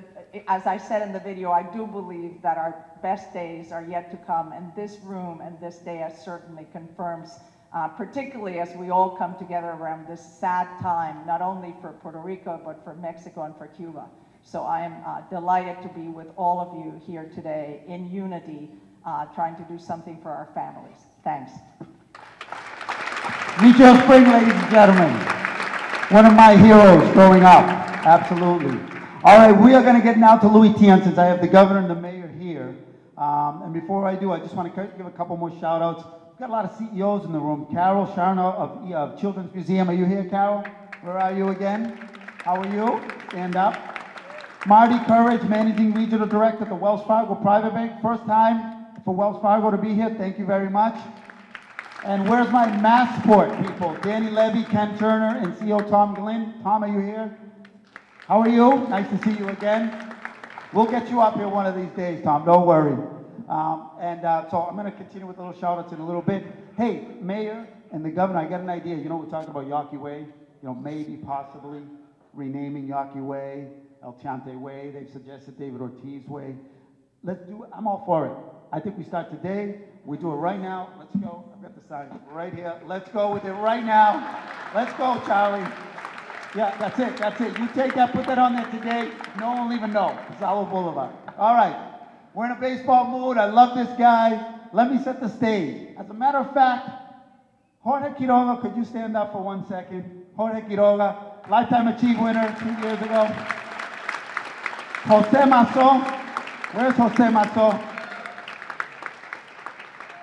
as I said in the video, I do believe that our best days are yet to come, and this room and this day certainly confirms, particularly as we all come together around this sad time, not only for Puerto Rico, but for Mexico and for Cuba. So I am delighted to be with all of you here today in unity, trying to do something for our families. Thanks. Retail Spring, ladies and gentlemen. One of my heroes growing up, absolutely. All right, we are going to get now to Louis Tiant, since I have the governor and the mayor here. And before I do, I just want to give a couple more shout outs. We've got a lot of CEOs in the room. Carol Sharno of Children's Museum. Are you here, Carol? Where are you again? How are you? Stand up. Marty Courage, Managing Regional Director at the Wells Fargo Private Bank. First time for Wells Fargo to be here. Thank you very much. And where's my Massport people? Danny Levy, Ken Turner, and CEO Tom Glynn. Tom, are you here? How are you? Nice to see you again. We'll get you up here one of these days, Tom. Don't worry. So I'm going to continue with little shout-outs in a little bit. Hey, Mayor and the Governor, I got an idea. You know, we're talking about Yawkey Way. You know, maybe, possibly renaming Yawkey Way, El Tiante Way. They've suggested David Ortiz Way. Let's do it. I'm all for it. I think we start today. We do it right now. Let's go. I've got the sign right here. Let's go with it right now. Let's go, Charlie. Yeah, that's it, that's it. You take that, put that on there today, no one will even know. Salvo Boulevard. All right, we're in a baseball mood. I love this guy. Let me set the stage. As a matter of fact, Jorge Quiroga, could you stand up for 1 second? Jorge Quiroga, Lifetime Achieve winner 2 years ago. Jose Mazo, where's Jose Mazo?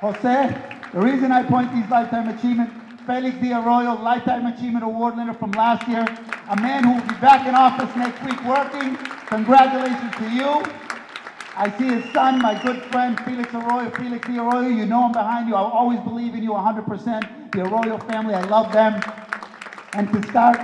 Jose, the reason I point these Lifetime Achievement, Felix De Arroyo, Lifetime Achievement Award winner from last year, a man who will be back in office next week working. Congratulations to you. I see his son, my good friend, Felix Arroyo. Felix De Arroyo, you know him behind you. I always believe in you 100%. The Arroyo family, I love them. And to start,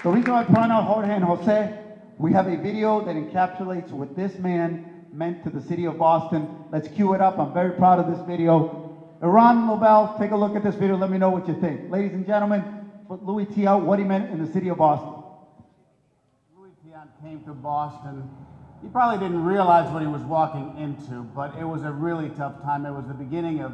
the reason why I point out Jorge and Jose, we have a video that encapsulates what this man meant to the city of Boston. Let's cue it up. I'm very proud of this video. Iran Lobel, take a look at this video. Let me know what you think. Ladies and gentlemen, put Louis T out, what he meant in the city of Boston. Louis Tiant came to Boston. He probably didn't realize what he was walking into, but it was a really tough time. It was the beginning of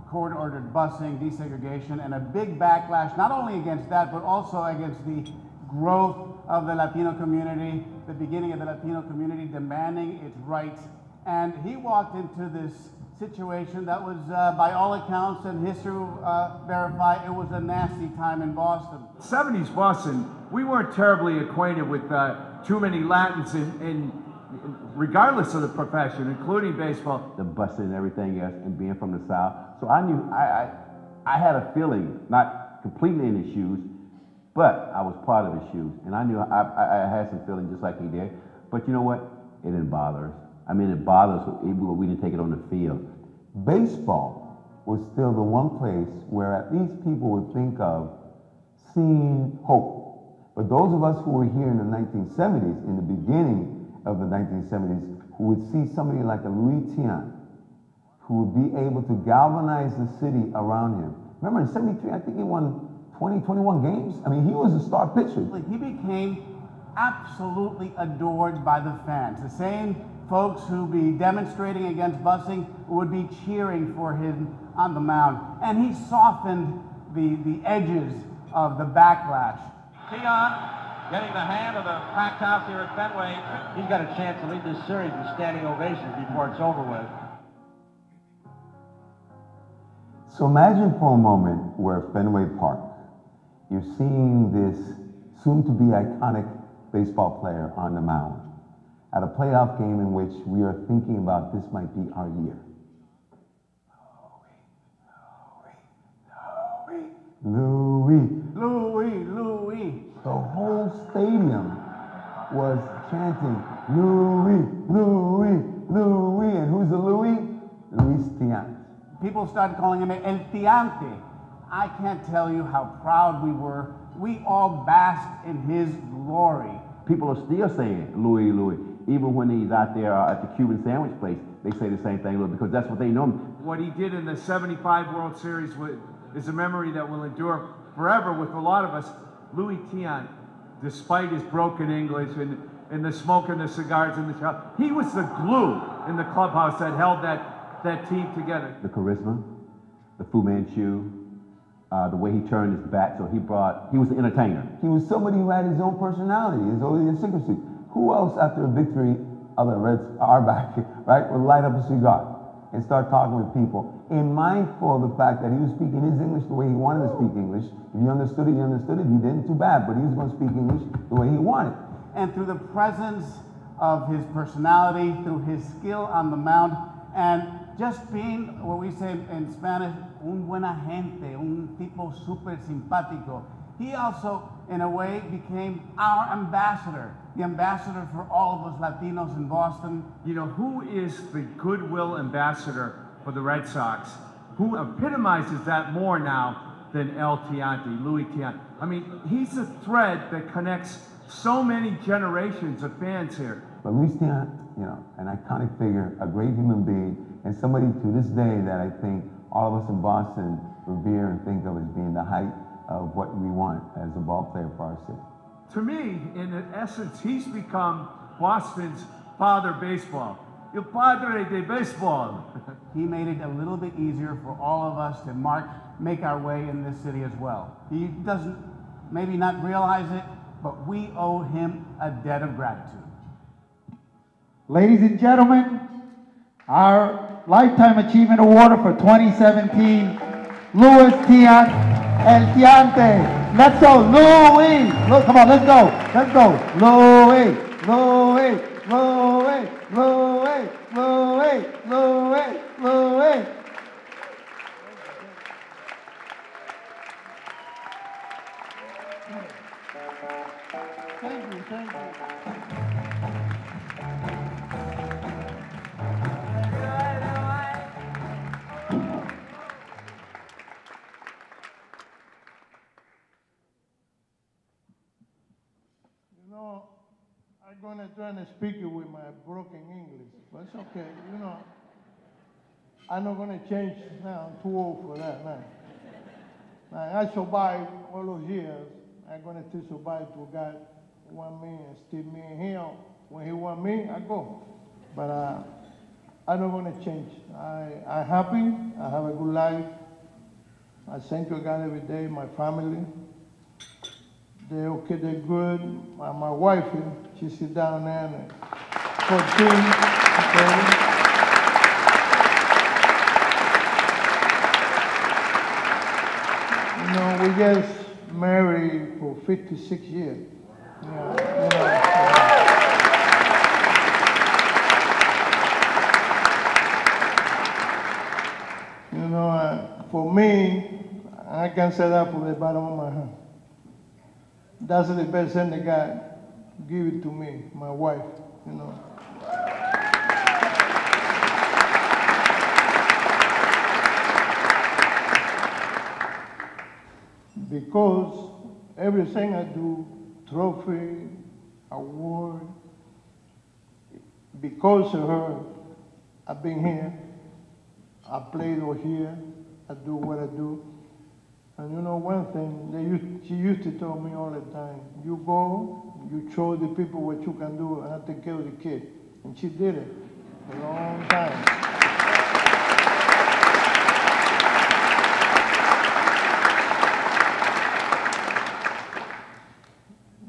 court-ordered busing, desegregation, and a big backlash, not only against that, but also against the growth of the Latino community, the beginning of the Latino community demanding its rights. And he walked into this situation that was, by all accounts and history verify, it was a nasty time in Boston. 70s Boston, we weren't terribly acquainted with too many Latins regardless of the profession, including baseball. The busing and everything else, and being from the South. So I knew, I had a feeling, not completely in his shoes, but I was part of his shoes. And I knew I had some feeling just like he did. But you know what? It didn't bother us. I mean, it bothered us even when we didn't take it on the field. Baseball was still the one place where at least people would think of seeing hope. But those of us who were here in the 1970s, in the beginning of the 1970s, who would see somebody like a Louis Tiant, who would be able to galvanize the city around him. Remember in 73, I think he won 20, 21 games? I mean, he was a star pitcher. He became absolutely adored by the fans. The same folks who would be demonstrating against busing would be cheering for him on the mound. And he softened the edges of the backlash. Tiant getting the hand of the packed house here at Fenway. He's got a chance to lead this series with standing ovations before it's over with. So imagine for a moment where Fenway Park, you're seeing this soon-to-be iconic baseball player on the mound at a playoff game in which we are thinking about this might be our year. Louis, Louis, Louis. The whole stadium was chanting, Louis, Louis, Louis. And who's the Louis? Louis Tiant. People started calling him El Tiante. I can't tell you how proud we were. We all basked in his glory. People are still saying Louis, Louis. Even when he's out there at the Cuban sandwich place, they say the same thing, Louis, because that's what they know him. What he did in the 75 World Series is a memory that will endure forever with a lot of us. Louis Tiant, despite his broken English and the smoke and the cigars in the shop, he was the glue in the clubhouse that held that team together. The charisma, the Fu Manchu, the way he turned his back, so he was an entertainer. He was somebody who had his own personality, his own idiosyncrasy. Who else after a victory, other Reds are back, right, would light up a cigar and start talking with people, and mindful of the fact that he was speaking his English the way he wanted to speak English. If you understood it, you understood it. If you didn't, too bad, but he was going to speak English the way he wanted. And through the presence of his personality, through his skill on the mound, and just being what we say in Spanish, un buena gente, un tipo super simpático, he also, in a way, became our ambassador, the ambassador for all of us Latinos in Boston. You know, who is the goodwill ambassador for the Red Sox? Who epitomizes that more now than El Tiante, Louis Tiant? I mean, he's a thread that connects so many generations of fans here. But Louis Tiant, you know, an iconic figure, a great human being, and somebody to this day that I think all of us in Boston revere and think of as being the height of what we want as a ball player for our city. To me, in essence, he's become Boston's father baseball. El padre de baseball. He made it a little bit easier for all of us to make our way in this city as well. He doesn't maybe not realize it, but we owe him a debt of gratitude. Ladies and gentlemen, our Lifetime Achievement Award for 2017, Louis Tian, El Tiante. Let's go, Louis. Look, come on, let's go. Let's go. Louis, Louis, Louis, Louis, Louis, Louis, Louis. Thank you, thank you. You know, I'm gonna try to speak it with my broken English, but it's okay. You know, I'm not gonna change now. I'm too old for that now. Now I survived all those years. I'm gonna still survive to God want me and still me in here. When He want me, I go. But I'm not gonna change. I'm happy. I have a good life. I thank you God every day. My family. They're okay, they're good. My wife, she sit down there and 14, okay. You know, we just married for 56 years. You know, for me, I can say that from the bottom of my heart. That's the best thing that God give it to me, my wife, you know. Because everything I do, trophy, award, because of her, I've been here, I played over here, I do what I do. And you know one thing, she used to tell me all the time, you go, you show the people what you can do, and I take care of the kid. And she did it a long time.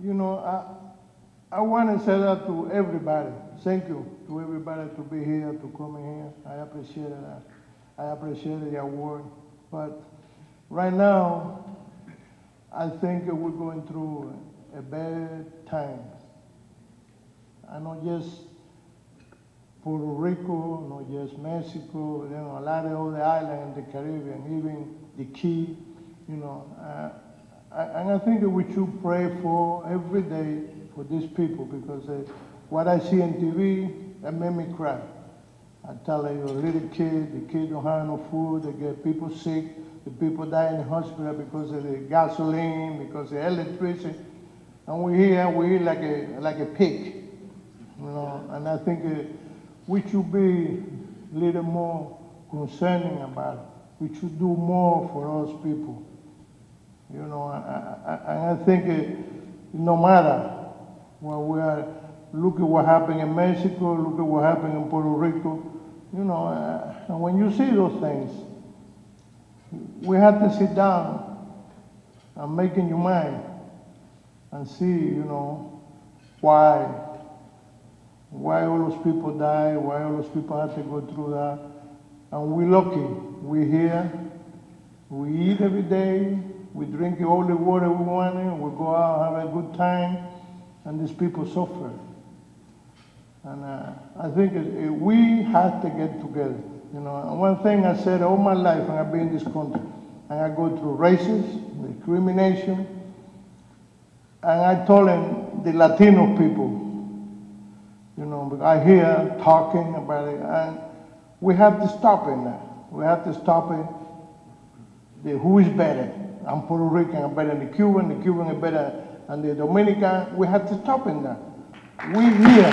You know, I want to say that to everybody. Thank you to everybody to be here, to come in here. I appreciate it. I appreciate the award. But right now, I think we're going through a bad time. I know just Puerto Rico, not just Mexico, you know, a lot of other islands in the Caribbean, even the Key, you know. And I think that we should pray for every day for these people because what I see on TV, that made me cry. I tell you, a little kid, the kid don't have no food, they get people sick, the people die in the hospital because of the gasoline, because of the electricity, and we here, we eat like a pig, you know. And I think we should be a little more concerning about it. We should do more for those people, you know. And I think no matter where we are, look at what happened in Mexico, look at what happened in Puerto Rico, you know. And when you see those things, we have to sit down and make in your mind and see, you know, why all those people die, why all those people have to go through that. And we're lucky. We're here. We eat every day. We drink all the water we want. We go out, have a good time. And these people suffer. And I think we have to get together. You know, and one thing I said all my life when I've been in this country, and I go through racism, discrimination, and I told them the Latino people, you know, because I hear talking about it, and we have to stop it now. We have to stop it. Who is better? I'm Puerto Rican, I'm better than the Cuban is better than the Dominican. We have to stop it now. We here.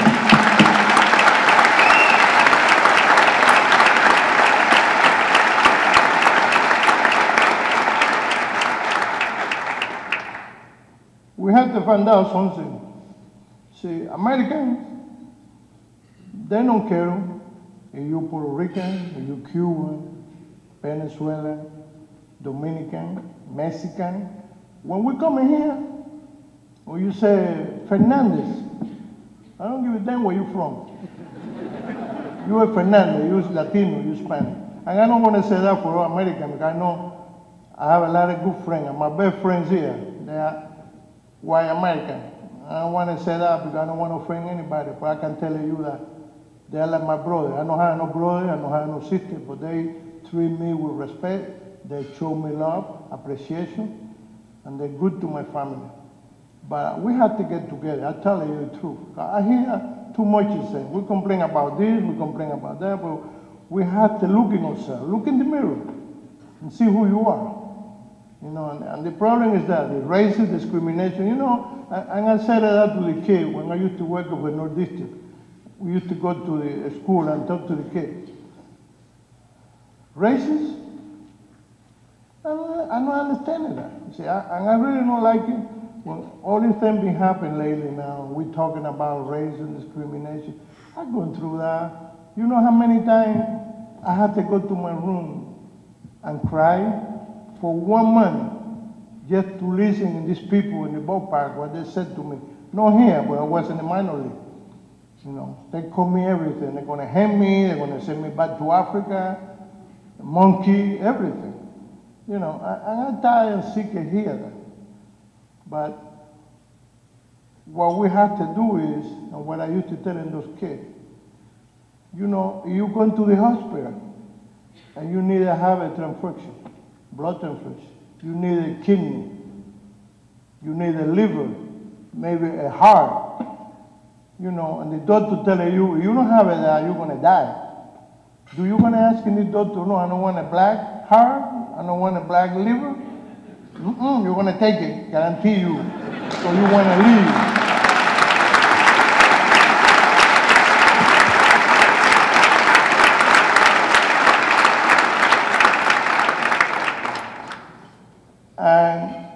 We have to find out something. See, Americans, they don't care if you're Puerto Rican, if you're Cuban, Venezuelan, Dominican, Mexican. When we come in here, or you say Fernandez. I don't give a damn where you're from. You're Fernandez, you're Latino, you're Spanish. And I don't want to say that for all Americans, because I know I have a lot of good friends, and my best friends here, they are white American. I don't want to say that because I don't want to offend anybody, but I can tell you that they're like my brother. I don't have no brother, I don't have no sister, but they treat me with respect, they show me love, appreciation, and they're good to my family. But we have to get together, I tell you the truth. I hear too much you say. We complain about this, we complain about that, but we have to look in ourselves, look in the mirror, and see who you are. You know, and the problem is that the racism, discrimination, you know, and I said that to the kid when I used to work over North District. We used to go to the school and talk to the kids. Racist? I don't understand that. You see, and I really don't like it when all these things been happening lately now. We're talking about race and discrimination. I've gone through that. You know how many times I had to go to my room and cry for 1 month just to listen to these people in the ballpark, what they said to me. Not here, but I was in the minor league. You know, they call me everything. They're gonna hang me, they're gonna send me back to Africa, monkey, everything. You know, I'm tired and sick of hearing that. But what we have to do is, and what I used to tell those kids, you know, you go to the hospital and you need to have a transfusion, blood transfusion. You need a kidney, you need a liver, maybe a heart. You know, and the doctor telling you, you don't have it, you're gonna die. Do you gonna ask the doctor, no, I don't want a black heart, I don't want a black liver? You're gonna take it, guarantee you. So you wanna leave. And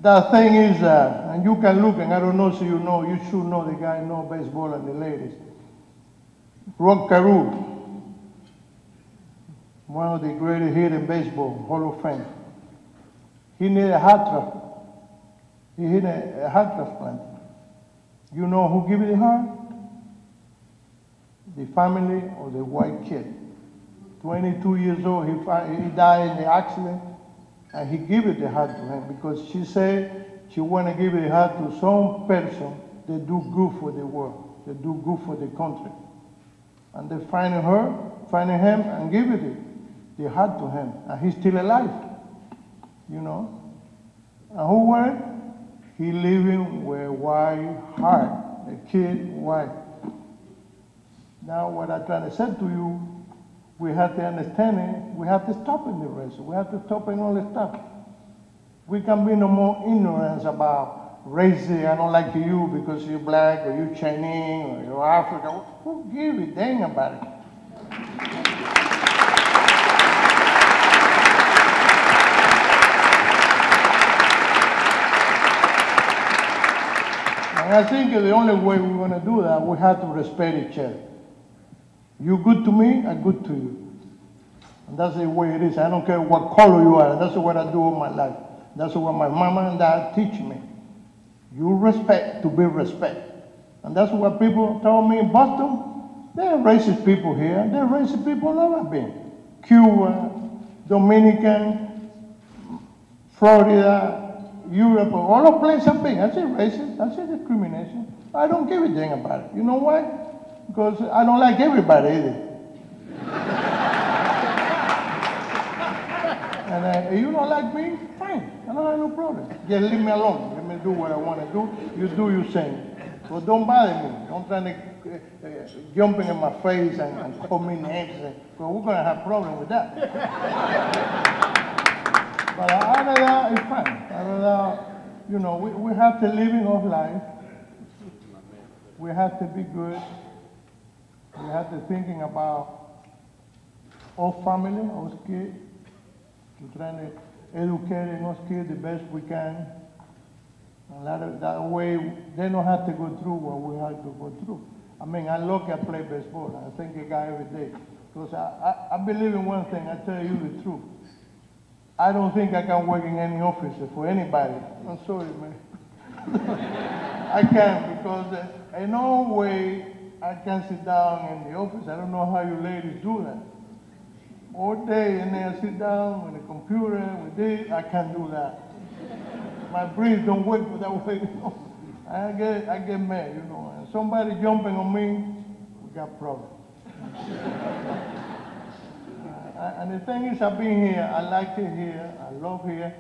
the thing is, and you can look, and I don't know, so you know, you should know the guy know baseball and the ladies. Rod Carew, one of the greatest hitters in baseball, Hall of Fame. He needed a heart transplant. He needed a heart transplant. You know who gave it the heart? The family of the white kid. 22 years old, he died in the accident, and he gave it the heart to him because she said she want to give it the heart to some person that do good for the world, that do good for the country. And they find him, and give it the heart to him, and he's still alive, you know. And who was it? He living with a white heart, a kid white. Now what I'm trying to say to you, we have to understand it, we have to stop in the race, we have to stop in all this stuff. We can be no more ignorance about race. I don't like you because you're black, or you're Chinese, or you're African. Who give a dang about it? And I think the only way we're going to do that, we have to respect each other. You're good to me, I'm good to you. And that's the way it is. I don't care what color you are. That's what I do all my life. That's what my mama and dad teach me. You respect to be respect. And that's what people told me in Boston. There are racist people here. There are racist people all over been. Cuba, Dominican, Florida, Europe, all the places I've been. I say racist, I say discrimination. I don't give a dang about it. You know why? Because I don't like everybody either. And you don't like me? Fine, I don't have no problem. Just leave me alone. Let me do what I want to do. You do your thing. So don't bother me. Don't try to jumping in my face and call me names. Because we're going to have a problem with that. But other than that, it's fine. Other than that, you know, we have to live in our life. We have to be good. We have to thinking about our family, our kids. We're trying to educate our kids the best we can. And that way, they don't have to go through what we have to go through. I mean, I look at play baseball, and I think a guy every day. Because I believe in one thing, I tell you the truth. I don't think I can work in any office for anybody. I'm sorry, man. I can't because in no way I can sit down in the office. I don't know how you ladies do that. All day and then I sit down with the computer, with this, I can't do that. My brain don't work that way, you know. I get mad, you know. And somebody jumping on me, we got problems. And the thing is, I've been here, I like it here, I love here.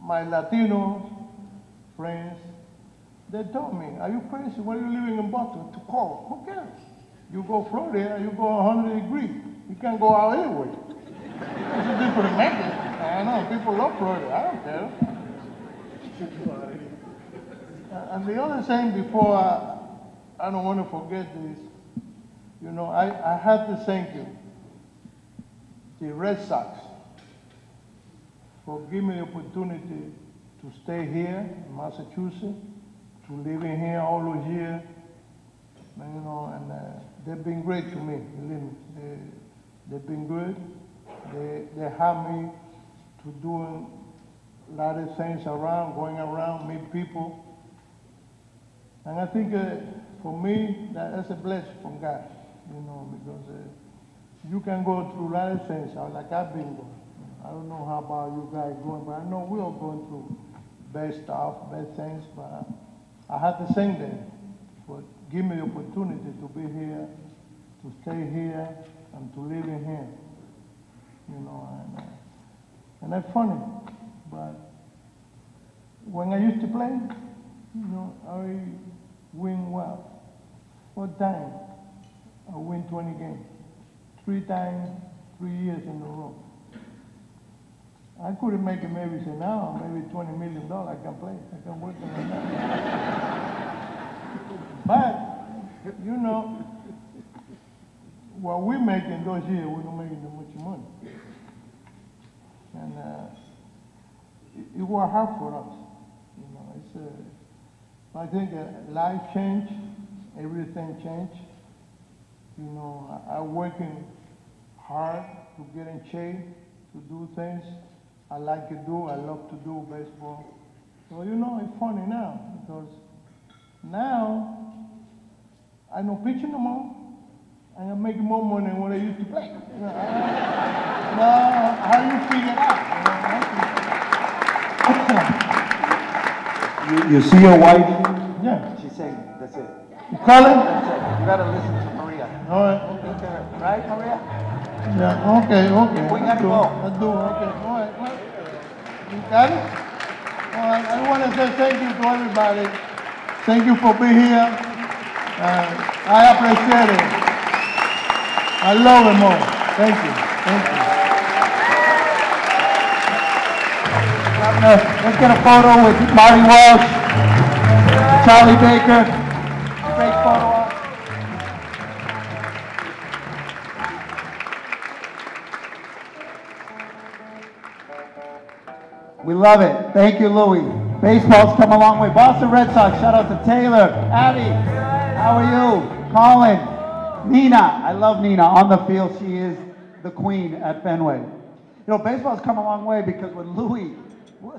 My Latino friends, they told me, are you crazy? Why are you living in Boston? Too cold. Who cares? You go Florida, you go 100 degrees. You can't go out anyway. It's a different method. I know, people love Florida. I don't care. And the other thing before, I don't want to forget this. You know, I have to thank you, the Red Sox, for giving me the opportunity to stay here in Massachusetts, to live in here all those years. You know, and they've been great to me, believe me. They've been good. They helped me to do a lot of things around, going around, meet people. And I think for me, that's a blessing from God, you know, because you can go through a lot of things like I've been going. I don't know how about you guys going, but I know we're all going through bad stuff, bad things, but I have to thank them for giving me the opportunity to be here, to stay here, and to live in here, you know, and that's funny, but when I used to play, you know, I win well. 4 times, I win 20 games. 3 times, 3 years in a row. I couldn't make it maybe say now, maybe $20 million I can play. I can work on that. But, you know, what we make in those years, we don't make that much money. And it was hard for us. You know, it's I think life changed, everything changed. You know, I'm working hard to get in shape, to do things I like to do. I love to do baseball. So, you know, it's funny now, because now I don't pitch no more, and I'm making more money than what I used to play. You know, how do you figure it out? You see your wife? Yeah. She's saying, that's it. You call it? That's it. You gotta listen to Maria. All right. Okay. Right, Maria? Yeah, okay. We gotta go. Let's do it, okay. All right. Well, you got it? All right. I want to say thank you to everybody. Thank you for being here. I appreciate it. I love it more. Thank you. Thank you. Let's get a photo with Marty Walsh, Charlie Baker. Great photo op. We love it. Thank you, Louie. Baseball's come a long way. Boston Red Sox, shout out to Taylor, Abby. How are you? Colin, Nina. I love Nina. On the field, she is the queen at Fenway. You know, baseball's come a long way because with Louie,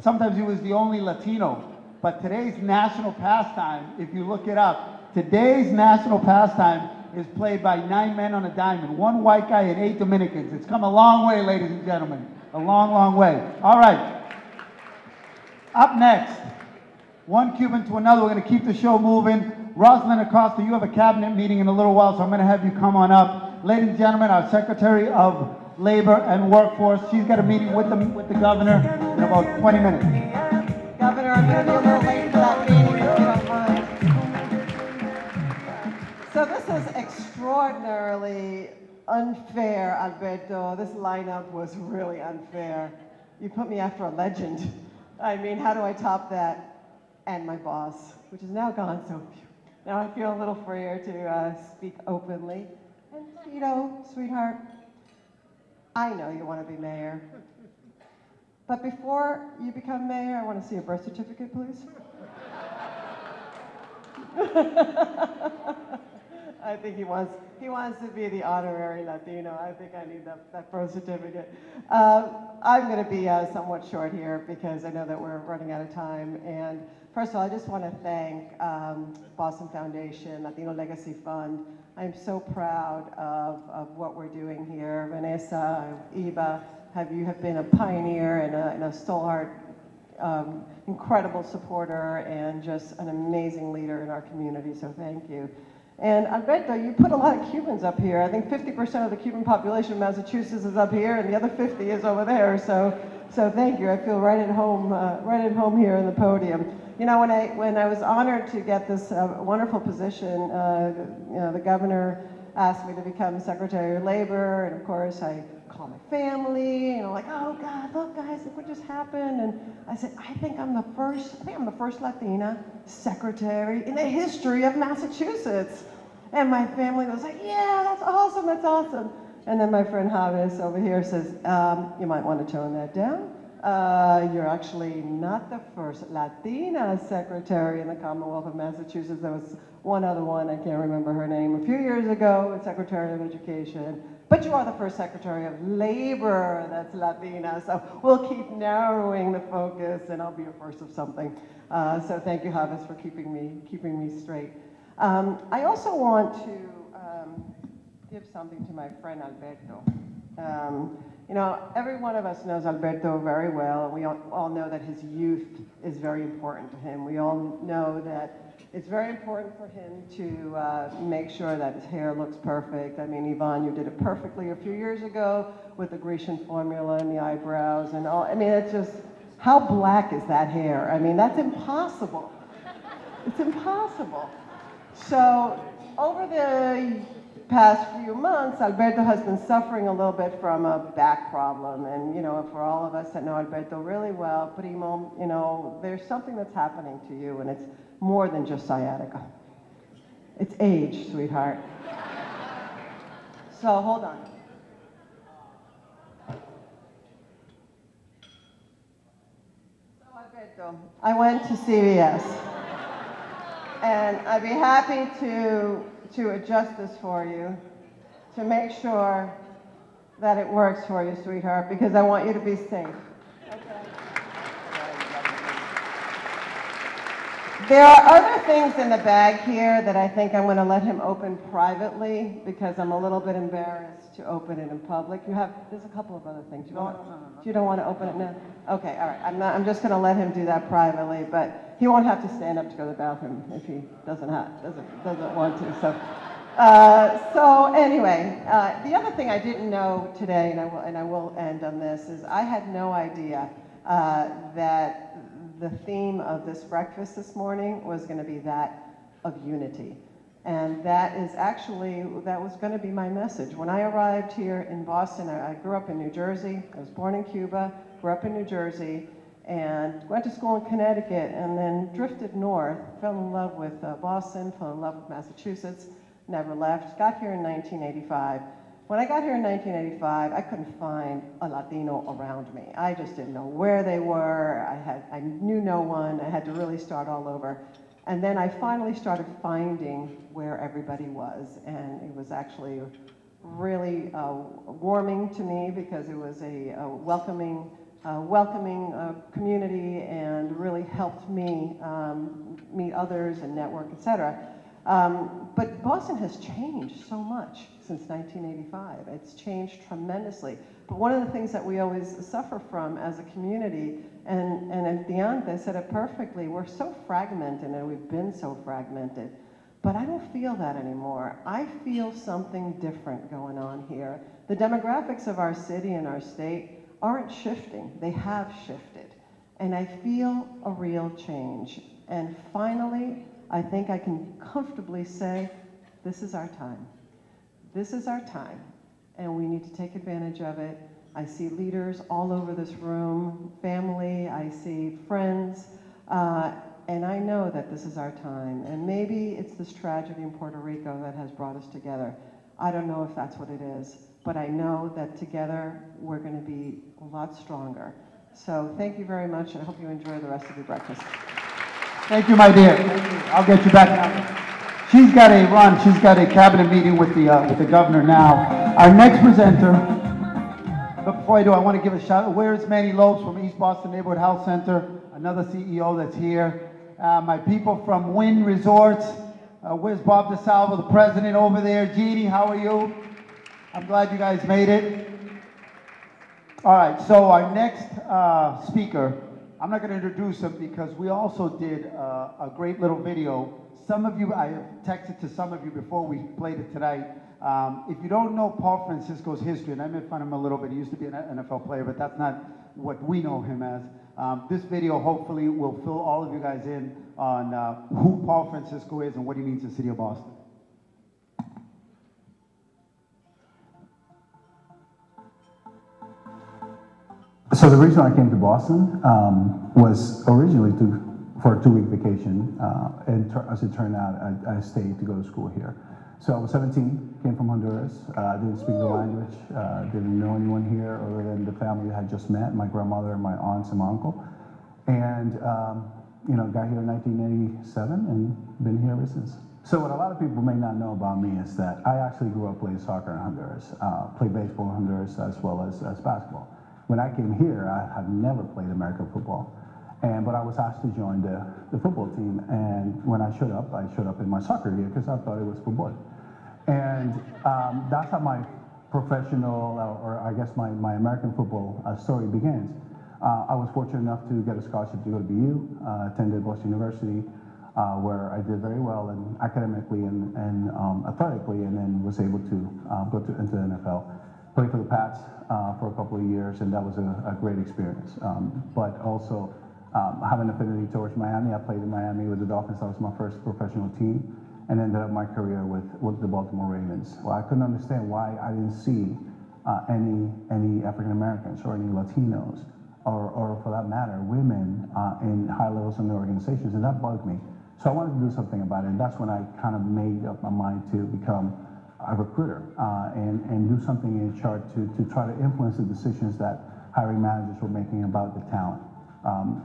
sometimes he was the only Latino. But today's national pastime, if you look it up, today's national pastime is played by 9 men on a diamond, 1 white guy and 8 Dominicans. It's come a long way, ladies and gentlemen. A long, long way. All right. Up next, one Cuban to another. We're going to keep the show moving. Rosalind Acosta, you have a cabinet meeting in a little while, so I'm going to have you come on up. Ladies and gentlemen, our Secretary of Labor and Workforce, she's got a meeting with the governor in about 20 minutes. Governor, I'm going to be a little late for that meeting, if you don't mind. So this is extraordinarily unfair, Alberto. This lineup was really unfair. You put me after a legend. I mean, how do I top that? And my boss, which is now gone, so now I feel a little freer to speak openly. And, you know, sweetheart, I know you want to be mayor. But before you become mayor, I want to see a birth certificate, please. I think he wants to be the honorary Latino. I think I need that birth certificate. I'm going to be somewhat short here because I know that we're running out of time. And first of all, I just want to thank Boston Foundation, Latino Legacy Fund. I'm so proud of what we're doing here. Vanessa, Eva, you have been a pioneer and a stalwart, incredible supporter and just an amazing leader in our community, so thank you. And Alberto, you put a lot of Cubans up here. I think 50% of the Cuban population of Massachusetts is up here, and the other 50 is over there. So thank you. I feel right at home here in the podium. You know, when I was honored to get this wonderful position, you know, the governor asked me to become Secretary of Labor, and of course I called my family, you know, like, oh God, look guys, look what just happened. And I said, I think I'm the first Latina secretary in the history of Massachusetts. And my family was like, yeah, that's awesome, that's awesome. And then my friend Javis over here says, you might want to tone that down. You're actually not the first Latina secretary in the Commonwealth of Massachusetts. There was one other one, I can't remember her name, a few years ago, Secretary of Education. But you are the first Secretary of Labor that's Latina, so we'll keep narrowing the focus, and I'll be a first of something. So thank you, Javis, for keeping me straight. I also want to give something to my friend Alberto. You know, every one of us knows Alberto very well, and we all know that his youth is very important to him. We all know that it's very important for him to make sure that his hair looks perfect. I mean, Yvonne, you did it perfectly a few years ago with the Grecian formula and the eyebrows and all. I mean, it's just, how black is that hair? I mean, that's impossible. It's impossible. So over the past few months, Alberto has been suffering a little bit from a back problem. And, you know, for all of us that know Alberto really well, Primo, you know, there's something that's happening to you, and it's more than just sciatica. It's age, sweetheart. So hold on. So Alberto, I went to CVS, and I'd be happy to adjust this for you, to make sure that it works for you, sweetheart, because I want you to be safe. There are other things in the bag here that I think I'm going to let him open privately because I'm a little bit embarrassed to open it in public. There's a couple of other things. You don't want to open it now? Okay, all right. I'm just going to let him do that privately, but he won't have to stand up to go to the bathroom if he doesn't want to. So anyway, the other thing I didn't know today, and I will end on this, is I had no idea that the theme of this breakfast this morning was going to be that of unity. And that was going to be my message. When I arrived here in Boston, I grew up in New Jersey. I was born in Cuba, grew up in New Jersey, and went to school in Connecticut, and then drifted north, fell in love with Boston, fell in love with Massachusetts, never left, got here in 1985. When I got here in 1985, I couldn't find a Latino around me. I just didn't know where they were. I knew no one. I had to really start all over. And then I finally started finding where everybody was. And it was actually really warming to me because it was a welcoming community and really helped me meet others and network, etc. But Boston has changed so much since 1985. It's changed tremendously. But one of the things that we always suffer from as a community, and Diante said it perfectly, we're so fragmented, and we've been so fragmented. But I don't feel that anymore. I feel something different going on here. The demographics of our city and our state aren't shifting. They have shifted. And I feel a real change. And finally, I think I can comfortably say, this is our time. This is our time, and we need to take advantage of it. I see leaders all over this room, family, I see friends, and I know that this is our time. And maybe it's this tragedy in Puerto Rico that has brought us together. I don't know if that's what it is, but I know that together we're going to be a lot stronger. So thank you very much, and I hope you enjoy the rest of your breakfast. Thank you, my dear. Thank you. I'll get you back now. She's got to run. She's got a cabinet meeting with the governor now. Our next presenter, but before I do, I want to give a shout out. Where's Manny Lopes from East Boston Neighborhood Health Center, another CEO that's here. My people from Wynn Resorts. Where's Bob DeSalvo, the president over there? Jeannie, how are you? I'm glad you guys made it. All right, so our next speaker, I'm not going to introduce him because we also did a great little video. Some of you, I have texted to some of you before we played it tonight. If you don't know Paul Francisco's history, and I made fun of him a little bit, he used to be an NFL player, but that's not what we know him as. This video hopefully will fill all of you guys in on who Paul Francisco is and what he means to the city of Boston. So the reason I came to Boston was originally for a 2-week vacation, and as it turned out, I stayed to go to school here. So I was 17, came from Honduras, didn't speak the language, didn't know anyone here other than the family I had just met, my grandmother and my aunts and my uncle. And you know, got here in 1987 and been here ever since. So what a lot of people may not know about me is that I actually grew up playing soccer in Honduras, played baseball in Honduras as well as basketball. When I came here, I had never played American football. But I was asked to join the football team, and when I showed up in my soccer gear because I thought it was football. And that's how my professional, or I guess my American football story begins. I was fortunate enough to get a scholarship to go to BU, attended Boston University, where I did very well academically and athletically, and then was able to go into the NFL. Played for the Pats for a couple of years, and that was a great experience. But also, have an affinity towards Miami. I played in Miami with the Dolphins. That was my first professional team, and ended up my career with the Baltimore Ravens. Well, I couldn't understand why I didn't see any African Americans or any Latinos, or for that matter, women in high levels in the organizations, and that bugged me. So I wanted to do something about it, and that's when I kind of made up my mind to become a recruiter and do something in HR to try to influence the decisions that hiring managers were making about the talent.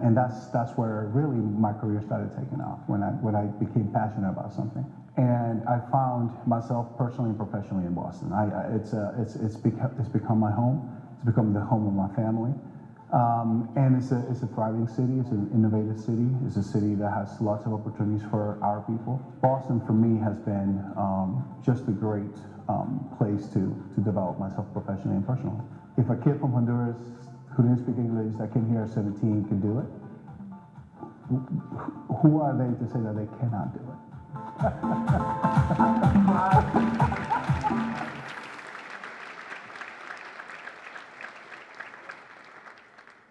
And that's where really my career started taking off, when I became passionate about something. And I found myself personally and professionally in Boston. It's become my home. It's become the home of my family. And it's a thriving city. It's an innovative city. It's a city that has lots of opportunities for our people. Boston, for me, has been just a great place to develop myself professionally and personally. If a kid from Honduras who didn't speak English, that came here at 17, can do it, who are they to say that they cannot do it?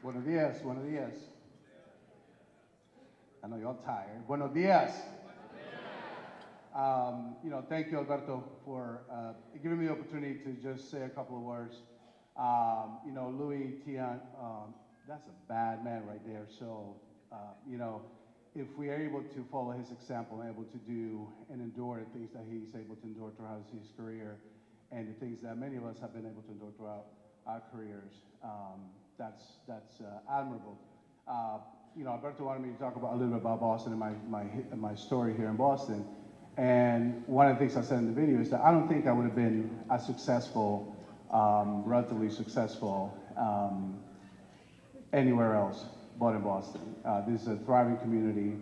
Buenos dias, buenos dias. I know you're all tired. Buenos dias. You know, thank you, Alberto, for giving me the opportunity to just say a couple of words. You know, Louis Tiant, that's a bad man right there. So, you know, if we are able to follow his example and able to do and endure the things that he's able to endure throughout his career, and the things that many of us have been able to endure throughout our careers, that's admirable. You know, Alberto wanted me to talk about a little bit about Boston and my story here in Boston. And one of the things I said in the video is that I don't think I would have been as successful, relatively successful, anywhere else but in Boston. This is a thriving community.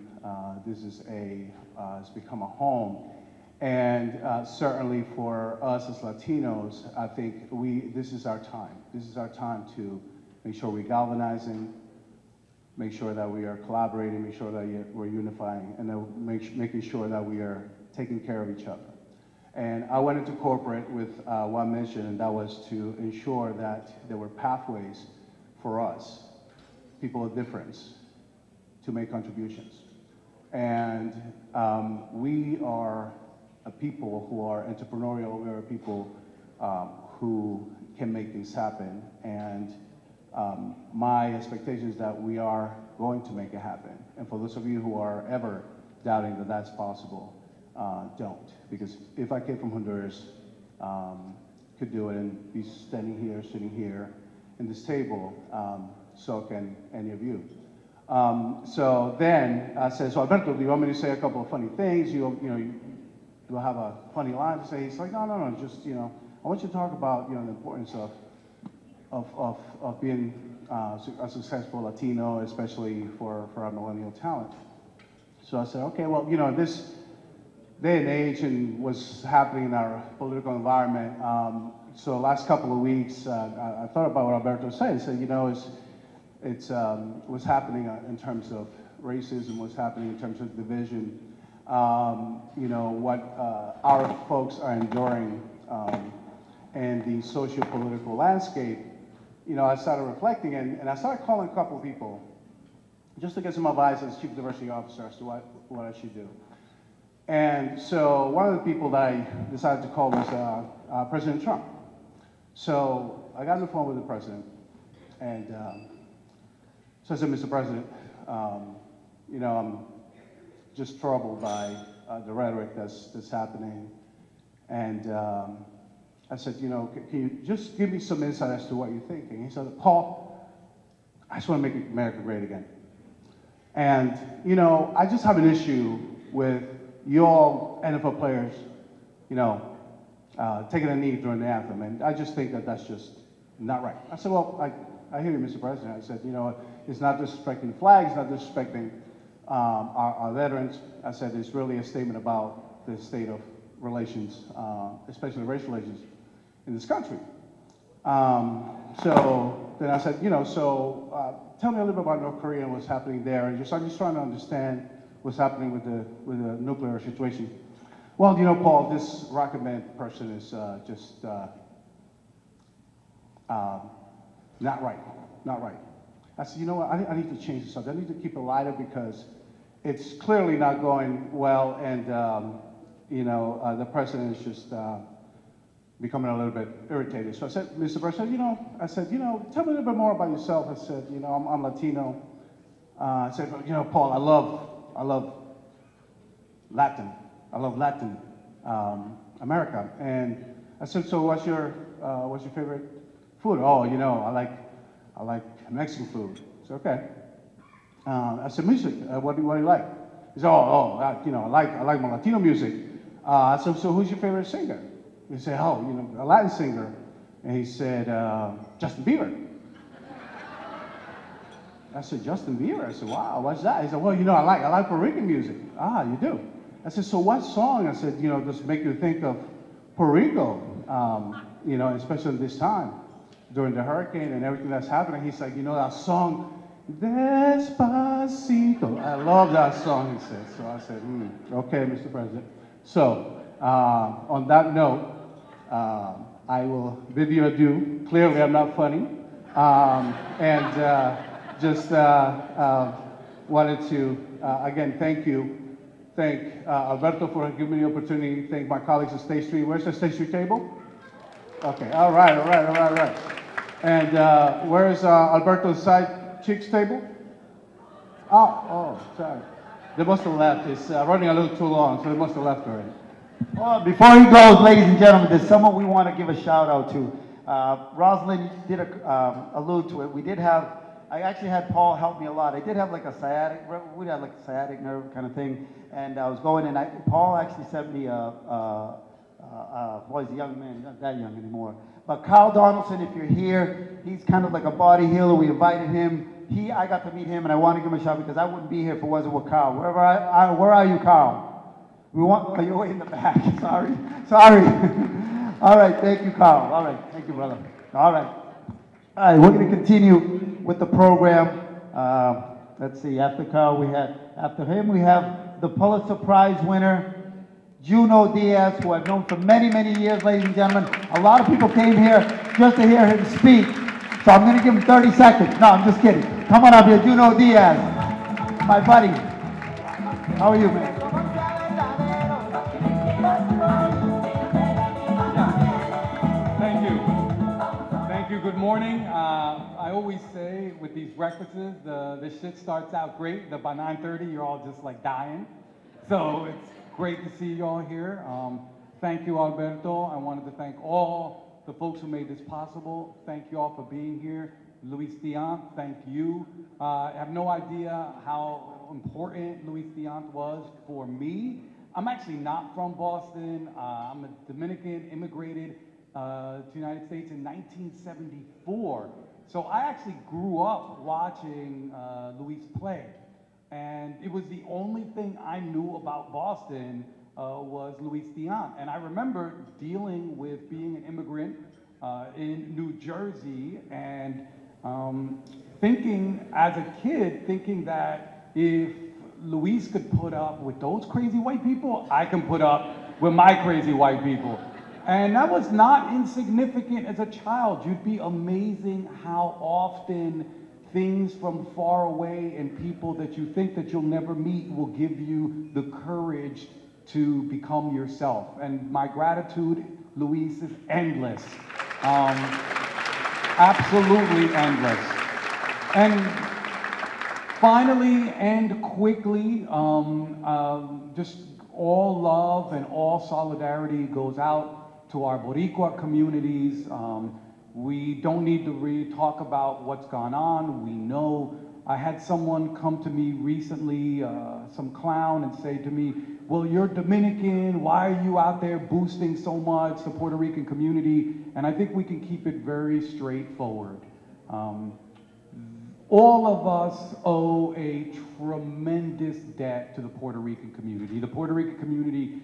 This is it's become a home. And certainly for us as Latinos, I think this is our time. This is our time to make sure we're galvanizing, make sure that we are collaborating, make sure that we're unifying, and then making sure that we are taking care of each other. And I went into corporate with one mission, and that was to ensure that there were pathways for us, people of difference, to make contributions. And we are a people who are entrepreneurial. We are a people who can make things happen. And my expectation is that we are going to make it happen. And for those of you who are ever doubting that that's possible, don't. Because if I came from Honduras, could do it and be standing here, sitting here in this table, so can any of you. So then I said, so Alberto, do you want me to say a couple of funny things? You know, do I have a funny line to say? He's like, no, just, I want you to talk about, the importance of being a successful Latino, especially for our millennial talent. So I said, okay, well, this day and age and what's happening in our political environment, so the last couple of weeks, I thought about what Alberto said. He said, it's what's happening in terms of racism, what's happening in terms of division, what our folks are enduring, and the socio-political landscape. I started reflecting, and I started calling a couple of people just to get some advice as Chief Diversity Officer as to what I should do. And so one of the people that I decided to call was President Trump. So I got on the phone with the president, and so I said, Mr. President, I'm just troubled by the rhetoric that's happening. And I said, can you just give me some insight as to what you're thinking? He said, Paul, I just want to make America great again. And, I just have an issue with you all NFL players, taking a knee during the anthem. And I just think that that's just not right. I said, well, I hear you, Mr. President. I said, it's not disrespecting the flag, it's not disrespecting our veterans. I said, it's really a statement about the state of relations, especially racial relations in this country. So then I said, tell me a little bit about North Korea and what's happening there. And I'm just trying to understand what's happening with the nuclear situation. Well, Paul, this Rocket Man person is just not right. I said, what, I need to change the subject. I need to keep it lighter because it's clearly not going well, and the president is just becoming a little bit irritated. So I said, Mr. President, tell me a little bit more about yourself. I said, I'm Latino. I said, Paul, I love Latin. I love Latin America. And I said, so what's your favorite food? Oh, I like Mexican food. I said, okay. I said, music. What do you like? He said, I like my Latino music. I said, so who's your favorite singer? He said, a Latin singer. And he said, Justin Bieber. I said, Justin Bieber? I said, wow, what's that? He said, well, I like Puerto Rican music. Ah, you do? I said, so what song? I said, just make you think of Puerto Rico, especially this time during the hurricane and everything that's happening. He's like, that song, Despacito. I love that song, he said. So I said, okay, Mr. President. So on that note, I will bid you adieu. Clearly, I'm not funny. Just wanted to, again, thank Alberto for giving me the opportunity, thank my colleagues at State Street. Where's the State Street table? Okay, all right. And where's Alberto's side chicks table? Oh, sorry. They must have left. It's running a little too long, so they must have left already. Well, before he goes, ladies and gentlemen, there's someone we want to give a shout out to. Rosalind did allude to it. I actually had Paul help me a lot. I did have like a sciatic nerve kind of thing, and I was going, and Paul actually sent me well, he's a young man, he's not that young anymore. But Carl Donaldson, if you're here, he's kind of like a body healer. We invited him. I got to meet him, and I want to give him a shout because I wouldn't be here if it wasn't with Carl. Where are you, Carl? You're way in the back. Sorry. All right, thank you, Carl. All right, thank you, brother. All right, we're going to continue with the program. Let's see, after him we have the Pulitzer Prize winner, Junot Diaz, who I've known for many, many years, ladies and gentlemen. A lot of people came here just to hear him speak, so I'm going to give him 30 seconds. No, I'm just kidding. Come on up here, Junot Diaz, my buddy. How are you, man? Thank you. Good morning. I always say with these breakfasts, the shit starts out great. By 9:30, you're all just like dying. So it's great to see you all here. Thank you, Alberto. I wanted to thank all the folks who made this possible. Thank you all for being here. Luis Diant, thank you. I have no idea how important Luis Diant was for me. I'm actually not from Boston. I'm a Dominican, immigrated to the United States in 1974. So I actually grew up watching Luis play. And it was the only thing I knew about Boston was Luis Tiant. And I remember dealing with being an immigrant in New Jersey and thinking as a kid, thinking that if Luis could put up with those crazy white people, I can put up with my crazy white people. And that was not insignificant as a child. You'd be amazing how often things from far away and people that you think that you'll never meet will give you the courage to become yourself. And my gratitude, Luis, is endless. Absolutely endless. And finally and quickly, just all love and all solidarity goes out to our Boricua communities. We don't need to really talk about what's gone on. We know. I had someone come to me recently, some clown, and say to me, well, you're Dominican, why are you out there boosting so much the Puerto Rican community? And I think we can keep it very straightforward. All of us owe a tremendous debt to the Puerto Rican community. The Puerto Rican community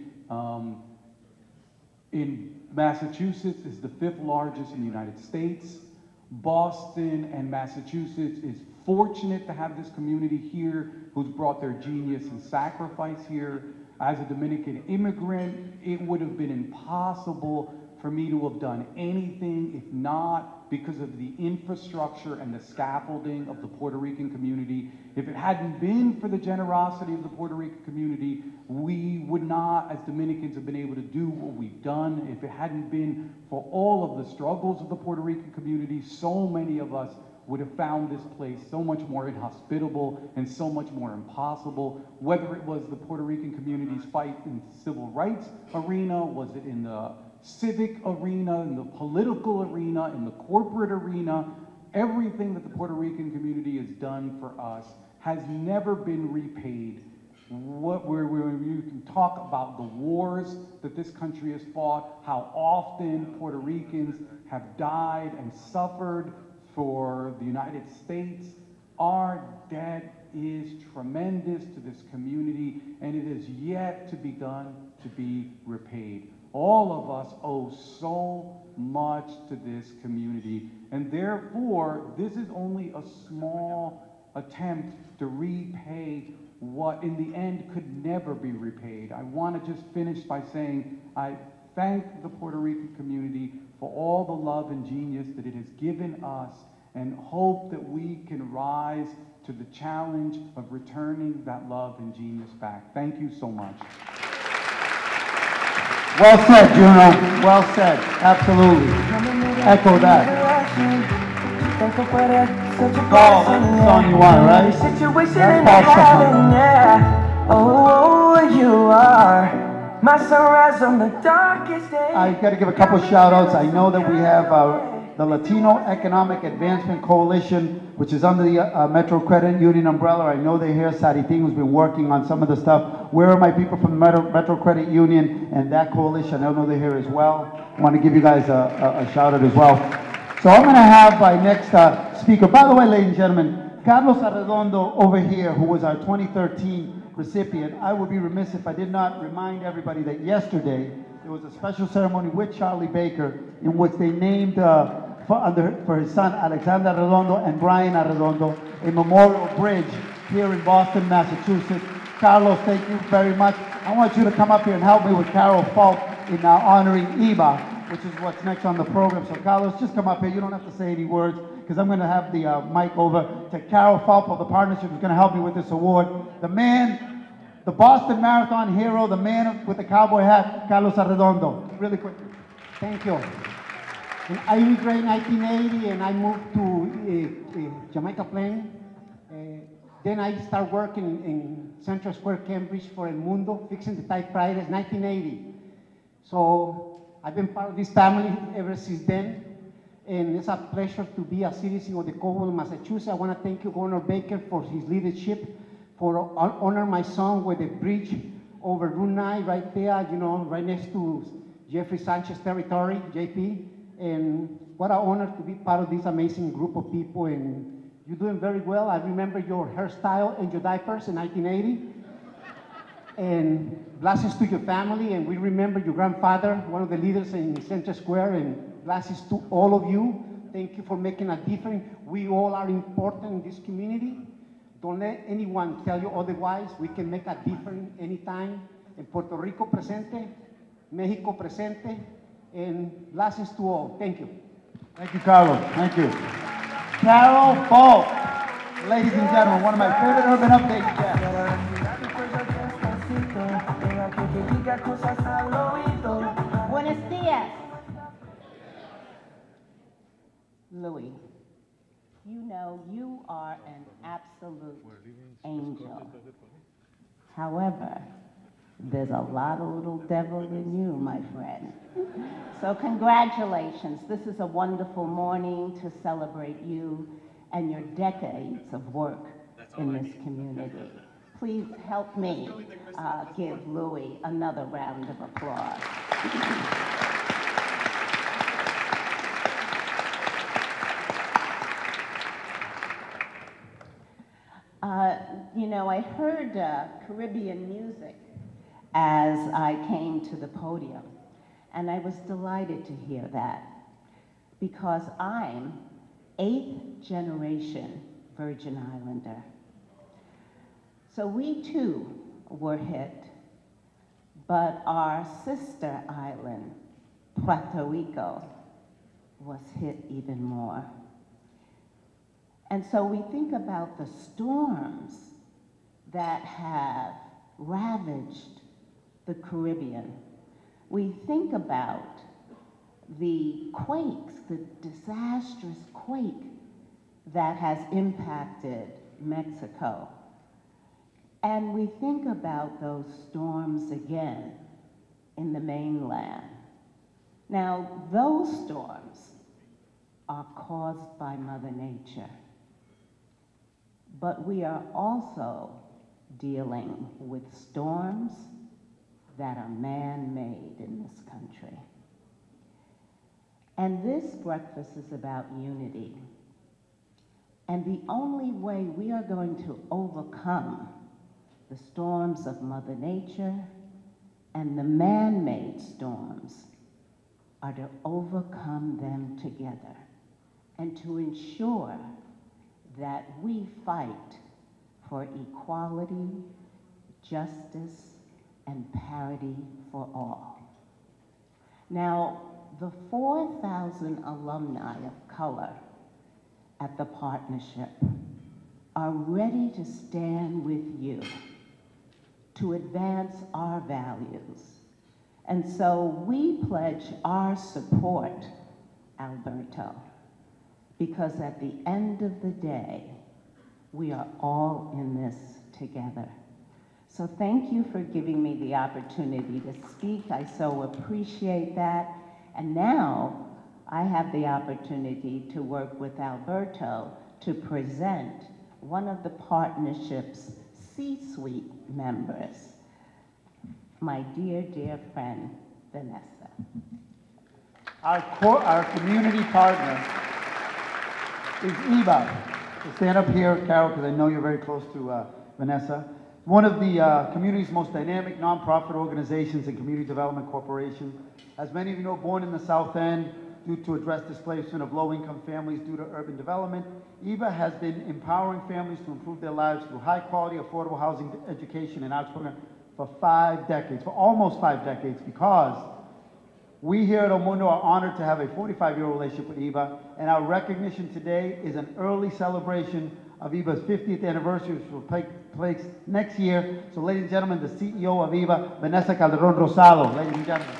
in Massachusetts is the 5th largest in the United States. Boston and Massachusetts is fortunate to have this community here who's brought their genius and sacrifice here. As a Dominican immigrant, it would have been impossible for me to have done anything if not because of the infrastructure and the scaffolding of the Puerto Rican community. If it hadn't been for the generosity of the Puerto Rican community, we would not, as Dominicans, have been able to do what we've done. If it hadn't been for all of the struggles of the Puerto Rican community, so many of us would have found this place so much more inhospitable and so much more impossible. Whether it was the Puerto Rican community's fight in the civil rights arena, was it in the civic arena, in the political arena, in the corporate arena, everything that the Puerto Rican community has done for us has never been repaid. Where you can talk about the wars that this country has fought, how often Puerto Ricans have died and suffered for the United States, our debt is tremendous to this community, and it is yet to be done to be repaid. All of us owe so much to this community, and therefore, this is only a small attempt to repay what in the end could never be repaid. I want to just finish by saying I thank the Puerto Rican community for all the love and genius that it has given us, and hope that we can rise to the challenge of returning that love and genius back. Thank you so much. Well said, Juno. Well said. Absolutely. Echo that. Paul, that's the song you want, right? That's Paul's yeah. Oh, you are my sunrise on the darkest day. I got to give a couple shout outs. I know that we have the Latino Economic Advancement Coalition, which is under the Metro Credit Union umbrella. I know they're here. Saritin, who's been working on some of the stuff. Where are my people from the Metro Credit Union and that coalition? I know they're here as well. I want to give you guys a shout out as well. So I'm going to have my next speaker. By the way, ladies and gentlemen, Carlos Arredondo over here, who was our 2013 recipient. I would be remiss if I did not remind everybody that yesterday there was a special ceremony with Charlie Baker in which they named for his son Alexander Arredondo and Brian Arredondo a memorial bridge here in Boston, Massachusetts. Carlos, thank you very much. I want you to come up here and help me with Carol Falk in honoring Iba, which is what's next on the program. So Carlos, just come up here. You don't have to say any words because I'm going to have the mic over to Carol Falk of the partnership who's going to help me with this award. The man, the Boston Marathon hero, the man with the cowboy hat, Carlos Arredondo. Really quickly. Thank you. And I immigrated in 1980 and I moved to Jamaica Plain. Then I started working in Central Square, Cambridge for El Mundo, fixing the typewriters, 1980. So I've been part of this family ever since then. And it's a pleasure to be a citizen of the Commonwealth of Massachusetts. I want to thank you, Governor Baker, for his leadership, for honor my son with a bridge over Route 9 right there, you know, right next to Jeffrey Sanchez territory, JP. And what an honor to be part of this amazing group of people. And you're doing very well. I remember your hairstyle and your diapers in 1980. And blessings to your family. And we remember your grandfather, one of the leaders in Central Square. And blessings to all of you. Thank you for making a difference. We all are important in this community. Don't let anyone tell you otherwise. We can make a difference anytime. En Puerto Rico presente, Mexico presente, and blessings to all. Thank you. Thank you, Carlos. Thank you. Carol Falk, ladies and gentlemen, one of my favorite urban updates guests. Buenos días. Louis, you know you are an absolute angel. However, there's a lot of little devil in you, my friend. So congratulations. This is a wonderful morning to celebrate you and your decades of work in this community. Please help me give Louis another round of applause. You know, I heard Caribbean music as I came to the podium, and I was delighted to hear that because I'm 8th generation Virgin Islander. So we too were hit, but our sister island, Puerto Rico, was hit even more. And so we think about the storms that have ravaged the Caribbean. We think about the quakes, the disastrous quake that has impacted Mexico. And we think about those storms again in the mainland. Now, those storms are caused by Mother Nature. But we are also dealing with storms that are man-made in this country. And this breakfast is about unity. And the only way we are going to overcome the storms of Mother Nature and the man-made storms are to overcome them together and to ensure that we fight for equality, justice, and parity for all. Now, the 4,000 alumni of color at the partnership are ready to stand with you to advance our values. And so we pledge our support, Alberto, because at the end of the day, we are all in this together. So thank you for giving me the opportunity to speak. I so appreciate that. And now I have the opportunity to work with Alberto to present one of the partnership's C-suite members, my dear, dear friend, Vanessa. Our community partner is Eva. So stand up here, Carol, because I know you're very close to Vanessa. One of the community's most dynamic nonprofit organizations and community development corporation. As many of you know, born in the South End due to address displacement of low-income families due to urban development, Eva has been empowering families to improve their lives through high-quality, affordable housing, education, and arts programs for 5 decades, for almost 5 decades, because we here at El Mundo are honored to have a 45-year relationship with Eva, and our recognition today is an early celebration of Eva's 50th anniversary, which will take place next year. So ladies and gentlemen, the CEO of Eva, Vanessa Calderon Rosado. Ladies and gentlemen.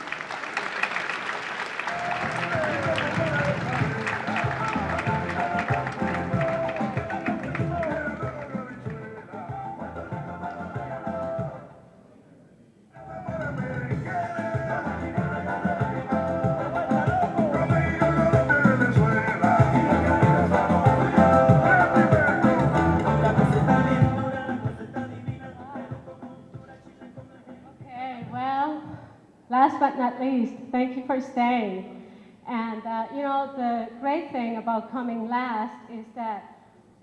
least, thank you for staying. And you know, the great thing about coming last is that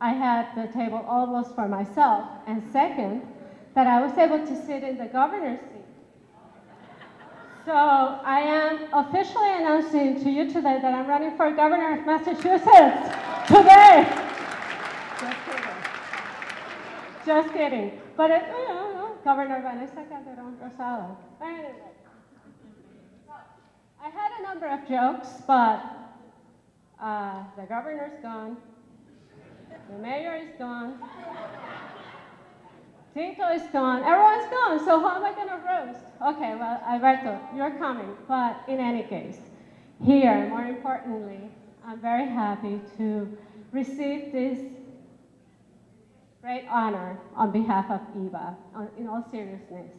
I had the table almost for myself. And second, that I was able to sit in the governor's seat. So I am officially announcing to you today that I'm running for governor of Massachusetts today. Just kidding. But Governor Vanessa Calderon Rosado. Anyway, I had a number of jokes, but the governor's gone, the mayor is gone, Tito is gone, everyone's gone, so how am I going to roast? Okay, well, Alberto, you're coming, but in any case, here, more importantly, I'm very happy to receive this great honor on behalf of EVA, in all seriousness.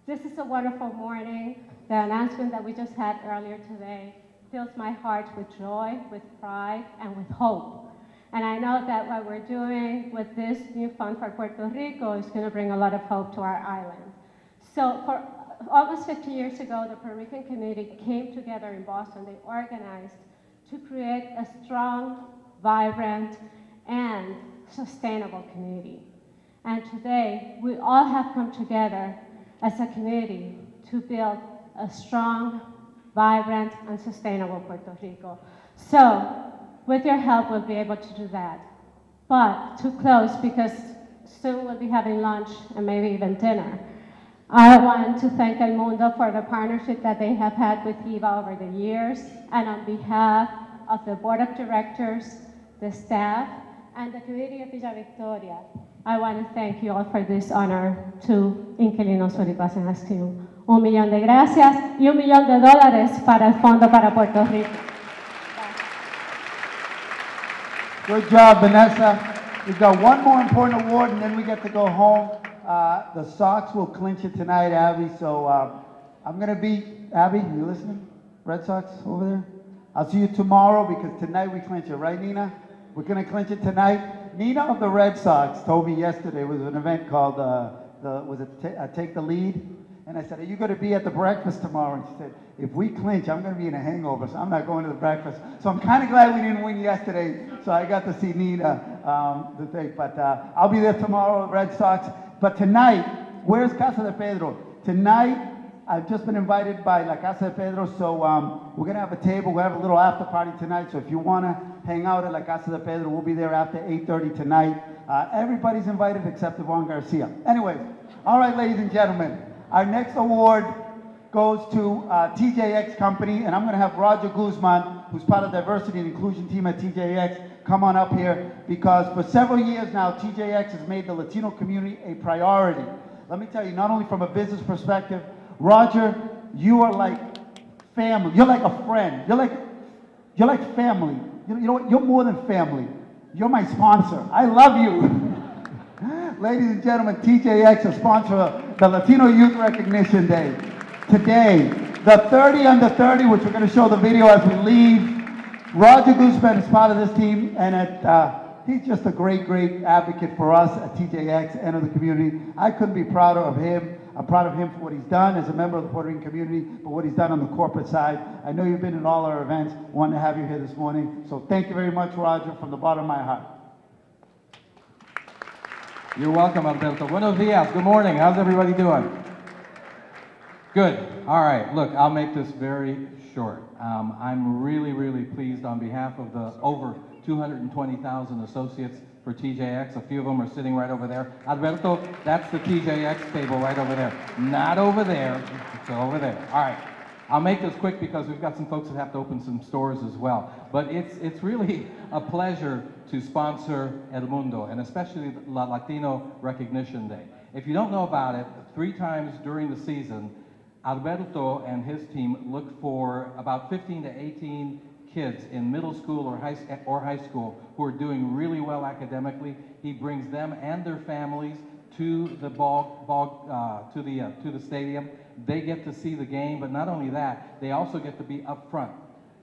This is a wonderful morning. The announcement that we just had earlier today fills my heart with joy, with pride, and with hope. And I know that what we're doing with this new fund for Puerto Rico is going to bring a lot of hope to our island. So for almost 50 years ago, the Puerto Rican community came together in Boston. They organized to create a strong, vibrant, and sustainable community. And today, we all have come together as a community to build a strong, vibrant, and sustainable Puerto Rico. So, with your help, we'll be able to do that. But to close, because soon we'll be having lunch and maybe even dinner, I want to thank El Mundo for the partnership that they have had with EVA over the years, and on behalf of the board of directors, the staff, and the community of Villa Victoria, I want to thank you all for this honor to Inquilinos Boricuas en Acción. $1 millón de gracias y $1 millón de dólares para el Fondo para Puerto Rico. Good job, Vanessa. We've got one more important award, and then we get to go home. The Sox will clinch it tonight, Abby. So I'm going to be, Abby, you listening? Red Sox over there? I'll see you tomorrow because tonight we clinch it, right, Nina? We're going to clinch it tonight. Nina of the Red Sox told me yesterday, it was an event called, Take the Lead? And I said, are you going to be at the breakfast tomorrow? And she said, if we clinch, I'm going to be in a hangover, so I'm not going to the breakfast. So I'm kind of glad we didn't win yesterday, so I got to see Nina, the thing. But I'll be there tomorrow, Red Sox. But tonight, where's Casa de Pedro? Tonight, I've just been invited by La Casa de Pedro, so we're going to have a table. We're going to have a little after party tonight, so if you want to hang out at La Casa de Pedro, we'll be there after 8:30 tonight. Everybody's invited except Yvonne Garcia. Anyways, all right, ladies and gentlemen. Our next award goes to TJX Company, and I'm going to have Roger Guzman, who's part of the diversity and inclusion team at TJX, come on up here, because for several years now, TJX has made the Latino community a priority. Let me tell you, not only from a business perspective, Roger, you are like family. You're like a friend. You're like family. You know what? You're more than family. You're my sponsor. I love you. Ladies and gentlemen, TJX is sponsor of the Latino Youth Recognition Day. Today, the 30 under 30, which we're going to show the video as we leave. Roger Guzman is part of this team, and he's just a great, great advocate for us at TJX and of the community. I couldn't be prouder of him. I'm proud of him for what he's done as a member of the Puerto Rican community, but what he's done on the corporate side. I know you've been in all our events. Wanted to have you here this morning. So thank you very much, Roger, from the bottom of my heart. You're welcome, Alberto. Buenos dias. Good morning. How's everybody doing? Good. All right. Look, I'll make this very short. I'm really, really pleased on behalf of the over 220,000 associates for TJX. A few of them are sitting right over there. Alberto, that's the TJX table right over there. Not over there. It's over there. All right. I'll make this quick because we've got some folks that have to open some stores as well. But it's really a pleasure to sponsor El Mundo, and especially La Latino Recognition Day. If you don't know about it, 3 times during the season, Alberto and his team look for about 15 to 18 kids in middle school or high school who are doing really well academically. He brings them and their families to the to the stadium. They get to see the game, but not only that, they also get to be up front.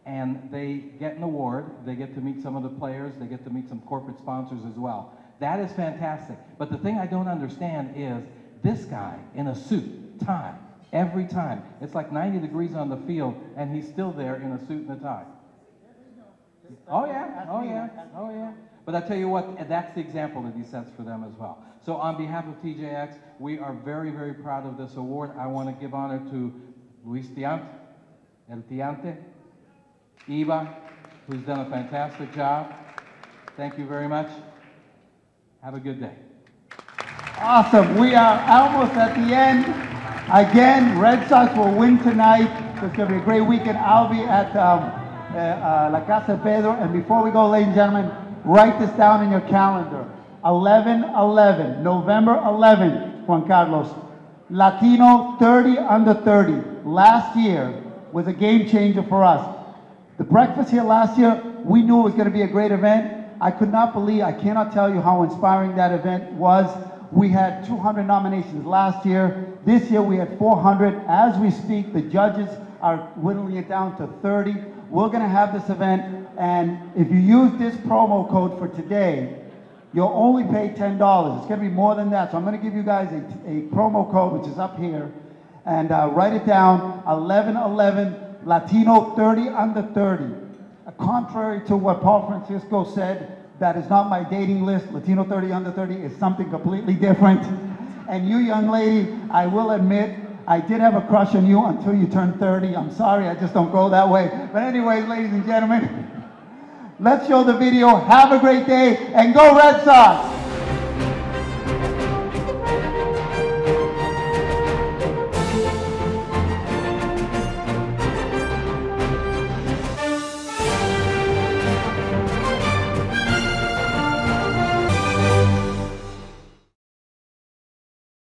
And they get an award, they get to meet some of the players, they get to meet some corporate sponsors as well. That is fantastic. But the thing I don't understand is this guy in a suit, tie, Every time. It's like 90 degrees on the field, and he's still there in a suit and a tie. Oh yeah, oh yeah, oh yeah. But I tell you what, that's the example that he sets for them as well. So on behalf of TJX, we are very, very proud of this award. I want to give honor to Luis Tiante, El Tiante, Eva, who's done a fantastic job. Thank you very much. Have a good day. Awesome. We are almost at the end. Again, Red Sox will win tonight. So it's going to be a great weekend. I'll be at La Casa Pedro. And before we go, ladies and gentlemen, write this down in your calendar. 11/11, November 11th, Juan Carlos. Latino 30 under 30. Last year was a game changer for us. The breakfast here last year, we knew it was going to be a great event. I could not believe, I cannot tell you how inspiring that event was. We had 200 nominations last year. This year we had 400. As we speak, the judges are whittling it down to 30. We're going to have this event, and if you use this promo code for today, you'll only pay $10. It's going to be more than that. So I'm going to give you guys a promo code, which is up here, and write it down, 11/11, Latino 30 under 30. Contrary to what Paul Francisco said, that is not my dating list. Latino 30 under 30 is something completely different. And you, young lady, I will admit, I did have a crush on you until you turned 30. I'm sorry, I just don't go that way. But anyways, ladies and gentlemen, let's show the video. Have a great day, and go Red Sox!